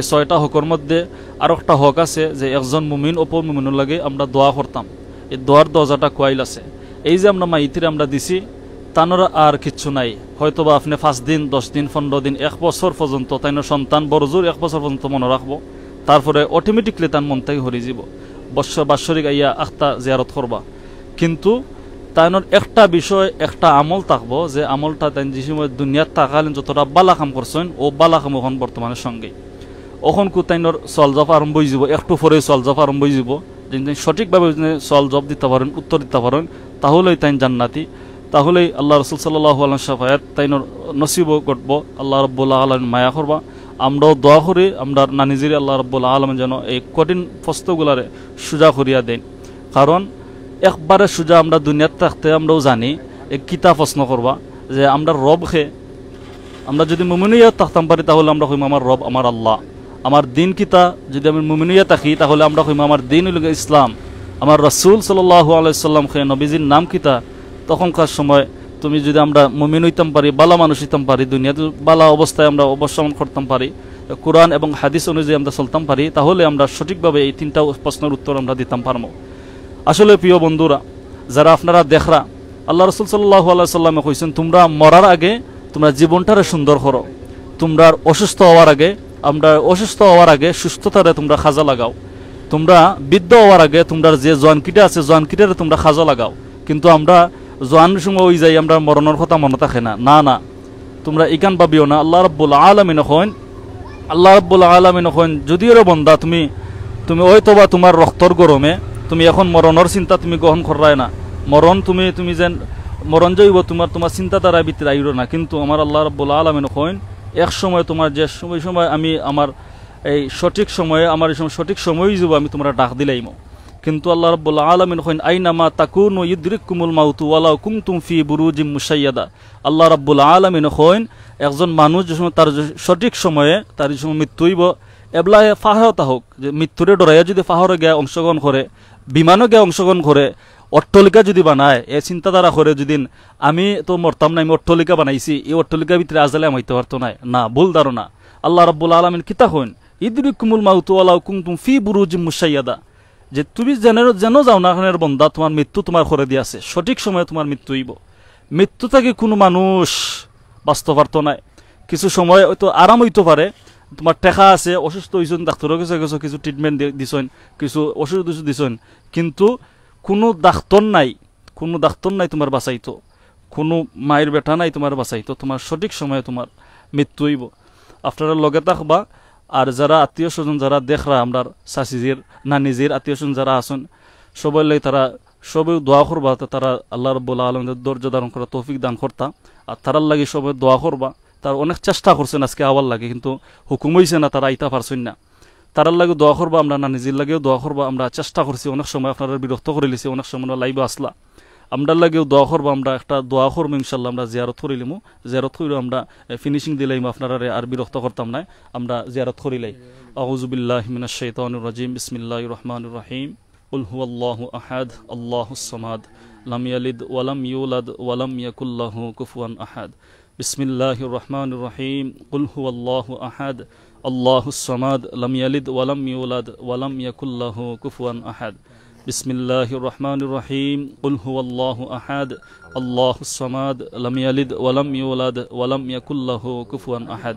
6টা হকের মধ্যে আর একটা হক আছে যে একজন মুমিন অপর মুমিনের লাগে আমরা দোয়া করতাম। এই দোয়ার দরজাটা কোয়াইল আছে। এই যে আমরা মাইতিরে আমরা দিছি, তানোর আর কিচ্ছু নাই। হয়তো বা আপনি 5 দিন 10 দিন 15 দিন 1 বছর পর্যন্ত তাইনোর সন্তান বড়জোর 1 বছর পর্যন্ত মনে রাখবো, তারপরে অটোমেটিকলি তার মন থেকে হরি যাব। বাৎসরিক আইয়া আখতা জিয়ারত করবা। কিন্তু তাইনোর একটা বিষয়, একটা আমল থাকবো, যে আমলটা তাই যে সময় দুনিয়ার থাকালীন যতটা বালা কাম করছেন, ও বালা কাম এখন বর্তমানের সঙ্গে ওখন কু তাইনোর সল জব আরম্ভ হয়ে যাব। একটু পরে সল জব আরম্ভ হয়ে যাব। যদি সঠিকভাবে সল জব দিতে পারেন, উত্তর দিতে পারেন, তাহলেই তাই জান্নাতি, তাহলেই আল্লাহ রাসূল সাল্লাল্লাহু আলাইহি শাফায়াত তাইনোর নসিব ঘটবো। আল্লাহ রাব্বুল আলামিন মায়া করবা। আমরাও দোয়া করি আমরা না নিজেরই আল্লাহ রাব্বুল আলামিন যেন এই কঠিন প্রশ্নগুলারে সোজা করিয়া দেন। কারণ একবারে সোজা আমরা দুনিয়ার থাকতে আমরাও জানি এই কিতা প্রশ্ন করবা যে আমরা রব খে, আমরা যদি মুমিনিয়াত থাকতাম পারি তাহলে আমরা কইম আমার রব আমার আল্লাহ। আমার দিন কিতা যদি আমি মুমিন হইয়া থাকি তাহলে আমরা কইম আমার দিন হইল ইসলাম, আমার রাসূল সাল্লাল্লাহু আলাইহি সাল্লাম কে নবীজির নাম কিতা, তখনকার সময় তুমি যদি আমরা মুমিন হইতাম পারি, বালা মানুষ হইতাম পারি, দুনিয়াতে বালা অবস্থায় আমরা অবলম্বন করতাম পারি, কোরআন এবং হাদিস অনুযায়ী আমরা চলতাম পারি, তাহলে আমরা সঠিকভাবে এই তিনটা প্রশ্নের উত্তর আমরা দিতাম পারবো। আসলে প্রিয় বন্ধুরা, যারা আপনারা দেখরা, আল্লাহ রাসূল সাল্লাল্লাহু আলাইহি সাল্লামে কইছেন তোমরা মরার আগে তোমরা জীবনটারে সুন্দর করো, তোমরা অসুস্থ হওয়ার আগে সুস্থতারে তোমরা খাজা লাগাও, তোমরা বৃদ্ধ হওয়ার আগে তোমরা যে জোয়ানকিটা আছে জোয়ানকিটারে তোমরা খাজা লাগাও। কিন্তু আমরা জোয়ান সময় ওই যাই আমরা মরণের কথা মনে থাকে না, না না, তোমরা ইকান ভাবিও না। আল্লাহ রাব্বুল আলামিন কইন যদিও রে বন্দা তুমি হয়তোবা তোমার রক্তর গরমে তুমি এখন মরণের চিন্তা তুমি গ্রহণ করাই না, মরণ তুমি যেন মরণ যাইব তোমার চিন্তাধারা ভিতরে আইরো না, কিন্তু আমার আল্লাহ রাব্বুল আলামিন কইন এক সময় তোমার যে সময় আমি আমার এই সঠিক সময়ে আমার সঠিক সময়ই যাব আমি তোমরা ডাক দিলাইম। কিন্তু আল্লাহ রাব্বুল আলামিন কইন আইনামা তাকুনু ইউদরিকুমুল মাউতু ওয়ালাউ কুনতুম ফি বুরুজিম মুশাইয়াদা। আল্লাহ রাব্বুল আলামিন কইন একজন মানুষ যে সময় তার সঠিক সময়ে তার সময় মৃত্যু হইব, এবলা ফাহরতা হোক যে মৃত্যুরে ডরাইয়া যদি ফাহরে গিয়ে অংশগ্রহণ করে, বিমানও গিয়ে অংশগ্রহণ করে, অট্টলিকা যদি বানায়, এ চিন্তাধারা করে যদি আমি তো মরতাম না, আমি অট্টলিকা বানাইছি, এই অট্টলিকার ভিতরে আজালে আমি হইতে পারতো না, না, ভুল ধারণা। আল্লাহ রাব্বুল আলামিন কিতা কইন ইদরিকুমুল মাউতু ওয়ালাউ কুনতুম ফি বুরুজিম মুশাইয়াদা, যে তুমি যেন যাও না এখানের বন্দা তোমার মৃত্যু তোমার করে দিয়াছে, সঠিক সময়ে তোমার মৃত্যু হইব। মৃত্যু থেকে কোনো মানুষ বাঁচতে পারতো না। কিছু সময় হয়তো আরাম হইতে পারে, তোমার টেকা আছে, অসুস্থ হয়েছেন, ডাক্তারের কাছে গেছো, কিছু ট্রিটমেন্ট দিছেন, কিছু ওষুধ দিছেন, কিন্তু কোনো ডাক্তার নাই তোমার বাঁচাইতো, কোনো মায়ের বেটা নাই তোমার বাঁচাইতো, তোমার সঠিক সময়ে তোমার মৃত্যু হইব। আপনারা লগে থাকবা। আর যারা আত্মীয় স্বজন যারা দেখরা আমরা চাচিজির নানিজির আত্মীয় স্বজন যারা আছেন সবাই লাই তারা সবাই দোয়া করবা, তারা আল্লাহ রাব্বুল আলামিনের ধৈর্য ধারণ করা তৌফিক দান করতা। আর তারার লাগে সবাই দোয়া করবা। তার অনেক চেষ্টা করছেন আজকে আওয়ার লাগে, কিন্তু হুকুম হইছে না, তারা আইতা পারছেন না। তারার লাগে দোয়া করবা, আমরা নানিজির লাগেও দোয়া করবা। আমরা চেষ্টা করছি, অনেক সময় আপনারা বিরক্ত করে লিছি, অনেক সময় লাইভে আসলা, আমরা লাগেও দোয়া করবো। আমরা একটা দোয়া করবো ইনশাল্লাহ, আমরা জিয়ারত করিলিমু, জিয়ারত করিও আমরা ফিনিশিং দিলাইম, আপনারা আর বিরক্ত করতাম না, আমরা জিয়ারত করিলাই। আউযু বিল্লাহি মিনাশ শাইতানির রাজিম, বিসমিল্লাহির রহমানির রহিম। কুল হুয়াল্লাহু আহাদ, আল্লাহুস সামাদ, লাম ইয়ালিদ ওয়া লাম ইউলাদ ওয়া লাম ইয়াকুল লাহু কুফুয়ান আহাদ। বিসমিল্লাহির রহমানির রহিম। কুল হুয়াল্লাহু আহাদ, আল্লাহুস সামাদ, লাম ইয়ালিদ ওয়া লাম ইউলাদ ওয়া লাম ইয়াকুল লাহু কুফুয়ান আহাদ। বিসমিল্লাহির রহমানির রহিম। কুল হুয়াল্লাহু আহাদ, আল্লাহুস সামাদ, লাম ইয়ালিদ ওয়া লাম ইউলাদ ওয়া লাম ইয়াকুল লাহু কুফুয়ান আহাদ।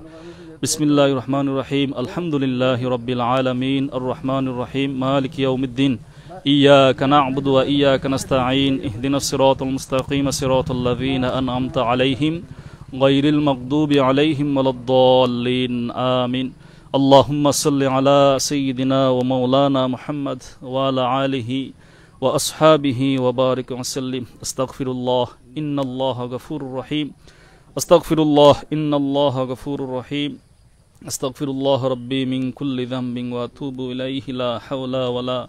বিসমিল্লাহির রহমানির রহিম। আলহামদুলিল্লাহি রাব্বিল আলামিন, আর রহমানির রহিম, মালিকি ইয়াউমিদ্দিন। ইয়্যাকা না'বুদু ওয়া ইয়্যাকা নাস্তাঈন, ইহদিনাস সিরাতাল মুস্তাকিম, সিরাতাল লাযীনা আন'আমতা আলাইহিম গায়রিল মাগদুবি আলাইহিম ওয়ালাদ-দাল্লিন। আমিন। اللهم صل على سيدنا ومولانا محمد وعلى آله وأصحابه وبارك وسلم. استغفر الله إن الله غفور رحيم. استغفر الله إن الله غفور رحيم. استغفر الله ربي من كل ذنب وأتوب إليه. لا حول ولا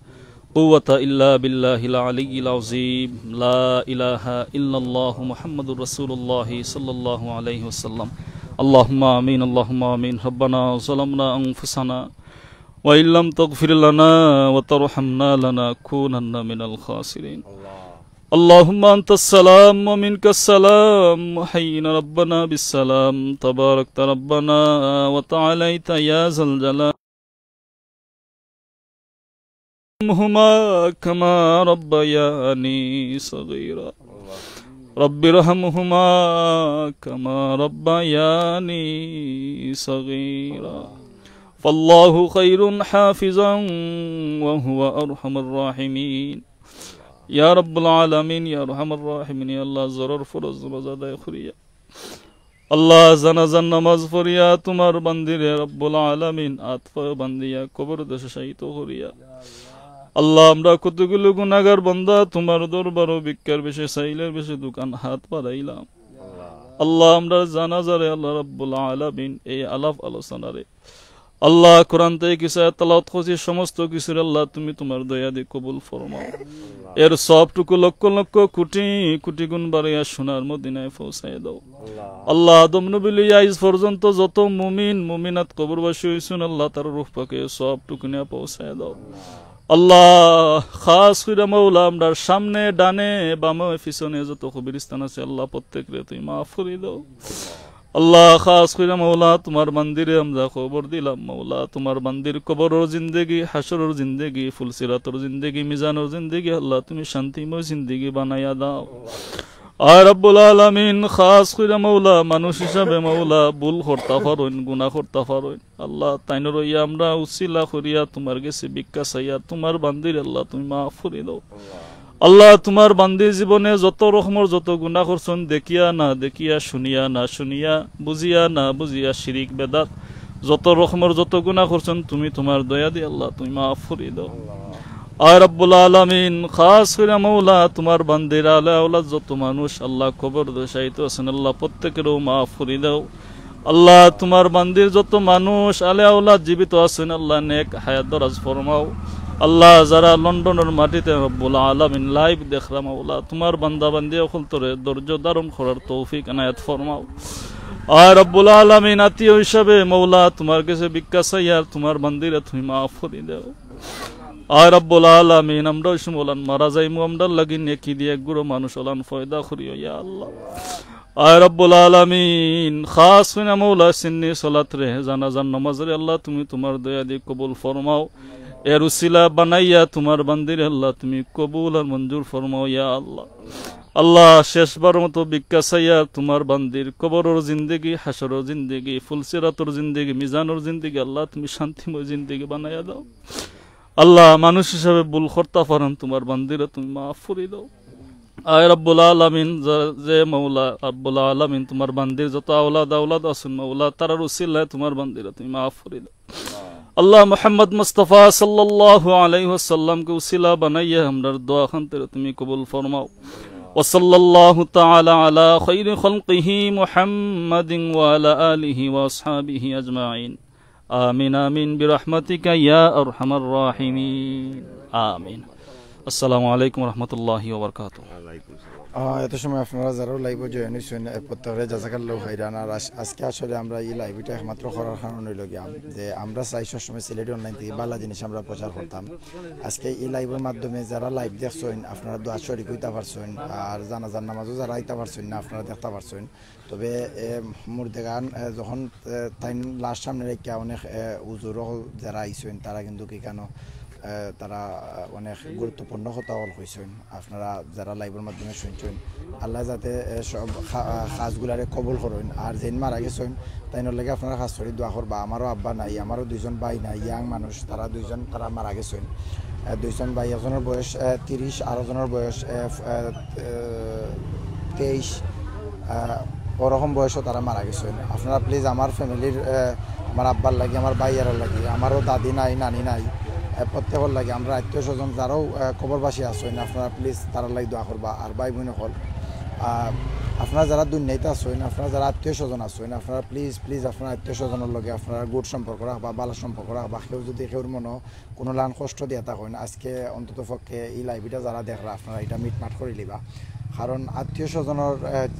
قوة إلا بالله العلي العظيم. لا إله إلا الله محمد رسول الله صلى الله عليه وسلم. اللهم آمين، اللهم آمين. ربنا ظلمنا أنفسنا وإن لم تغفر لنا وترحمنا لنكونن من الخاسرين. اللهم أنت السلام ومنك السلام، حينا ربنا بالسلام، تباركت ربنا وتعاليت يا ذا الجلال. هما كما ربياني صغيرا، رب ارحمهما كما ربياني صغيرا. فالله خير حافظا وهو أرحم الراحمين. يا رب العالمين يا أرحم الراحمين. يا الله ضرر فرز مزادا خريا আল্লাহ জানাজান নামাজ পড়িয়া তোমার বান্দিরে রব্বুল আলামিন আতফা বান্দিয়া কবর দেশে শায়িত করিয়া। আল্লাহ আমরা কতগুলো গুনাহগার বান্দা তোমার দরবারে ভিক্ষার বেশে চাইলের বেশে দোকান হাত বাড়াইলাম। আল্লাহ আমরা জানাজারে আল্লাহ রব্বুল আলামিন এই আলাপ আলোচনারে আল্লাহ কোরআন থেকে কিছু আয়াত তেলাওয়াত করছি সমস্ত কিছুর আল্লাহ তুমি তোমার দয়া দিয়ে কবুল ফরমাও এর সবটুকু লক্ষ লক্ষ কোটি কোটি গুণ বাড়িয়া সোনার মদিনায় পৌঁছায় দাও আল্লাহ আদম নবী লইয়া আজ পর্যন্ত যত মুমিন মুমিনাত কবরবাসী হইছেন আল্লাহ তার রূহ পাকে সবটুকু নিয়ে পৌঁছায় দাও আল্লাহ খাস করে মাওলা আমরার সামনে ডানে বামে পিছনে যত কবরস্থান আছে আল্লাহ প্রত্যেকরে তুমি মাফ করে দাও আল্লাহ খাস করে মাওলা তোমার মন্দিরে আমরা খবর দিলাম মাওলা তোমার মন্দির কবরের জিন্দেগি হাসরের জিন্দেগি ফুলসিরাতের জিন্দেগি মিজানের জিন্দেগি আল্লাহ তুমি শান্তিময় জিন্দেগি বানাইয়া দাও আর রব্বুল আলামিন খাস করে মাওলা মানুষ হিসাবে মাওলা ভুল করতে পারেন গুনাহ করতে পারেন আল্লাহ তাইনর ইয়া আমরা উসিলা করিয়া তোমার কাছে ভিক্ষা চাইয়া তোমার বান্দির আল্লাহ তুমি মাফ করে দাও আল্লাহ তোমার বান্দির জীবনে যত রকমের যত গুনাহ করছেন দেখিয়া না দেখিয়া শুনিয়া না শুনিয়া বুঝিয়া না বুঝিয়া শিরিক বেদাত যত রকমের যত গুনাহ করছেন তুমি তোমার দয়া দিয়ে আল্লাহ তুমি মাফ করে দাও আর রব্বুল আলামিন খাস করে মাওলা তোমার বান্দির আলা আওলাদ যত মানুষ আল্লাহ কবর দশাইতে আছেন আল্লাহ প্রত্যেকেরও মাফ করে দাও আল্লাহ তোমার বান্দির যত মানুষ আলা আওলাদ জীবিত আছেন আল্লাহ নেক হায়াত দরাজ ফরমাও আল্লাহ যারা লন্ডনের মাটিতে রব্বুল আলামিন লাইভ দেখরা মাওলা তোমার বান্দা বান্দি অকল তোরে ধৈর্য ধারণ করার তৌফিক এনায়েত ফরমাও আর রব্বুল আলামিন আত্মীয় হিসাবে মাওলা তোমার কাছে ভিক্ষা চাইয়া তোমার বান্দিরে তুমি মাফ করে দাও আর রব্বুল আলামিন আমরা শুমলান মারা যাইমু আমরা লাগি নেকি দিয়ে গুরু মানুষ ওলান ফয়দা করিও ইয়া আল্লাহ আর রব্বুল আলামিন খাস করে মাওলা সিন্নি সালাত রে জানাজার নামাজ রে আল্লাহ তুমি তোমার দয়া দিয়ে কবুল ফরমাও এর উসিলা বানাইয়া তোমার বান্দির আল্লাহ তুমি কবুল আর মঞ্জুর ফরমাও ইয়া আল্লাহ আল্লাহ শেষবার মতো ভিক্ষা চাইয়া তোমার বান্দির কবরের জিন্দেগি হাসরের জিন্দেগি ফুলসিরাতের জিন্দেগি মিজানের জিন্দেগি আল্লাহ তুমি শান্তিময় জিন্দেগি বানাইয়া দাও আল্লাহ মানুষ হিসাবে ভুল করতে পারেন তোমার বান্দিরা তুমি মাফ করে দাও আয় রব্বুল আলামিন যে মাওলা রব্বুল আলামিন তোমার বান্দির যত আওলাদ আছেন মাওলা তারার উসিলায় তোমার বান্দিরা তুমি মাফ করে দাও আল্লাহ মুহাম্মদ মুস্তাফা সাল্লাল্লাহু আলাইহি ওয়াসাল্লাম কে উসিলা বানাইয়া আমরার দোয়া খানতে তুমি কবুল ফরমাও ওয়া সাল্লাল্লাহু তাআলা আলা খায়রি খালকিহি মুহাম্মাদিন ওয়া আলা আলিহি ওয়া আসহাবিহি আজমাইন আমিন আমিন বিরহমাতিকা ইয়া আরহামার রাহিমিন আমিন আসসালামু আলাইকুম ওয়া রাহমাতুল্লাহি ওয়া বারাকাতুহু এত সময় আপনারা যারা লাইভে জয়েন হয়েছেন প্রত্যেকের জাযাকাল্লাহু খাইরান আর আজকে আসলে আমরা এই লাইভটা একমাত্র করার কারণ হইল গিয়া যে আমরা চাই সবসময় সিলেটি অনলাইন থেকে ভালো জিনিস আমরা প্রচার করতাম আজকে এই লাইভের মাধ্যমে যারা লাইভ দেখছেন আপনারা দোয়া শরীক হইতে পারছেন আর জানাজার নামাজও যারা আইতে পারছেন না আপনারা দেখতে পারছেন তবে মুর্দেগান যখন তাই লাস্ট সামনে রেখে অনেক উজুরও যারা আইছেন তারা কিন্তু কি কেন তারা অনেক গুরুত্বপূর্ণ কথা হয়েছেন আপনারা যারা লাইভের মাধ্যমে শুনছেন আল্লাহ যাতে সব কাজগুলারে কবুল করেন আর যেন মারা গেছেন তাই নলেগে আপনারা খাস করে দোয়া করবা আমারও আব্বা নাই আমারও দুইজন ভাই নাই ইয়াং মানুষ তারা দুইজন তারা মারা গেছেন দুইজন ভাই একজনের বয়স 30 আর একজনের বয়স 23 ওরকম বয়সও তারা মারা গেছেন আপনারা প্লিজ আমার ফ্যামিলির আমার আব্বার লাগে আমার ভাইয়ার লাগে আমারও দাদি নাই নানি নাই প্রত্যেকের লাগে আমরা আত্মীয় স্বজন যারাও কবরবাসী আছেন আপনারা প্লিজ তারা লাগে দোয়া করবা আর ভাই বোন হল আপনারা যারা দুনিয়াতে আছেন আপনারা যারা আত্মীয় স্বজন আছেন আপনারা প্লিজ আপনারা আত্মীয় স্বজনের লগে আপনারা গুড সম্পর্ক রাখবা ভালো সম্পর্ক রাখবা কেউ যদি কেউর মনে কোনো লান কষ্ট দিয়া থাকেন আজকে অন্তত পক্ষে এই লাইভটা যারা দেখরা আপনারা এটা মিটমাট করে লিবা কারণ আত্মীয় স্বজনের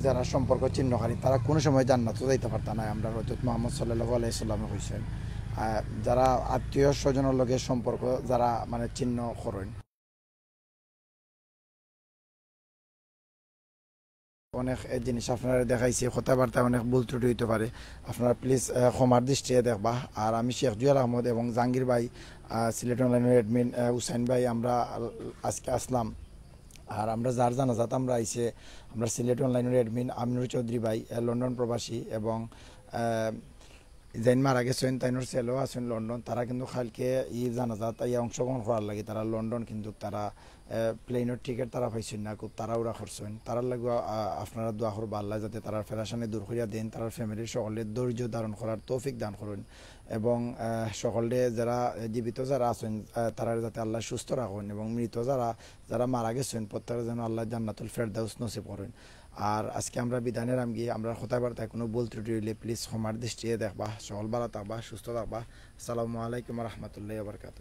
যারা সম্পর্ক চিহ্নকারী তারা কোনো সময় জান্নাতও যাইতে পারত না আমরা হযরত মুহাম্মদ সাল্লাল্লাহু আলাইহি সাল্লামে কইছেন যারা আত্মীয় স্বজনের লগে সম্পর্ক যারা মানে চিহ্ন করেন অনেক জিনিস আপনারা দেখাইছি কথাবার্তা অনেক ভুল ত্রুটি হইতে পারে আপনারা প্লিজ ক্ষমার দৃষ্টিতে দেখবা আর আমি শেখ জুয়েল আহমদ এবং জাহাঙ্গীর ভাই সিলেট অনলাইনের অ্যাডমিন হুসাইন ভাই আমরা আজকে আসলাম আর আমরা যার জানাজাত আমরা আইসে আমরা সিলেট অনলাইনের অ্যাডমিন আমিনুর চৌধুরী ভাই লন্ডন প্রবাসী এবং যেন মারা গেছেন তাইনোর ছেলেও আছেন লন্ডন তারা কিন্তু কালকে ই জানাজাত এই অংশগ্রহণ করার লাগে তারা লন্ডন কিন্তু তারা প্লেনের টিকিট তারা পাইছেন না খুব তাড়াহুড়া করছেন তারার লাগে আপনারা দোয়া করবা আল্লাহ যাতে তারা ফেরাসানে দূর করিয়া দেন তার ফ্যামিলির সকলে ধৈর্য ধারণ করার তৌফিক দান করুন এবং সকলে যারা জীবিত যারা আছেন তারা যাতে আল্লাহ সুস্থ রাখুন এবং মৃত যারা মারা গেছেন প্রত্যেকের যেন আল্লাহ জান্নাতুল ফেরদাউস নসিব করেন আর আজকে আমরা বিধানের গিয়ে আমরা কথাবার্তায় কোনো ভুল ত্রুটি হইলে প্লিজ ক্ষমার দৃষ্টিতে দেখবা, সকল ভালো থাকবা, সুস্থ থাকবা। আসসালামু আলাইকুম রহমতুল্লাহ বারকাত।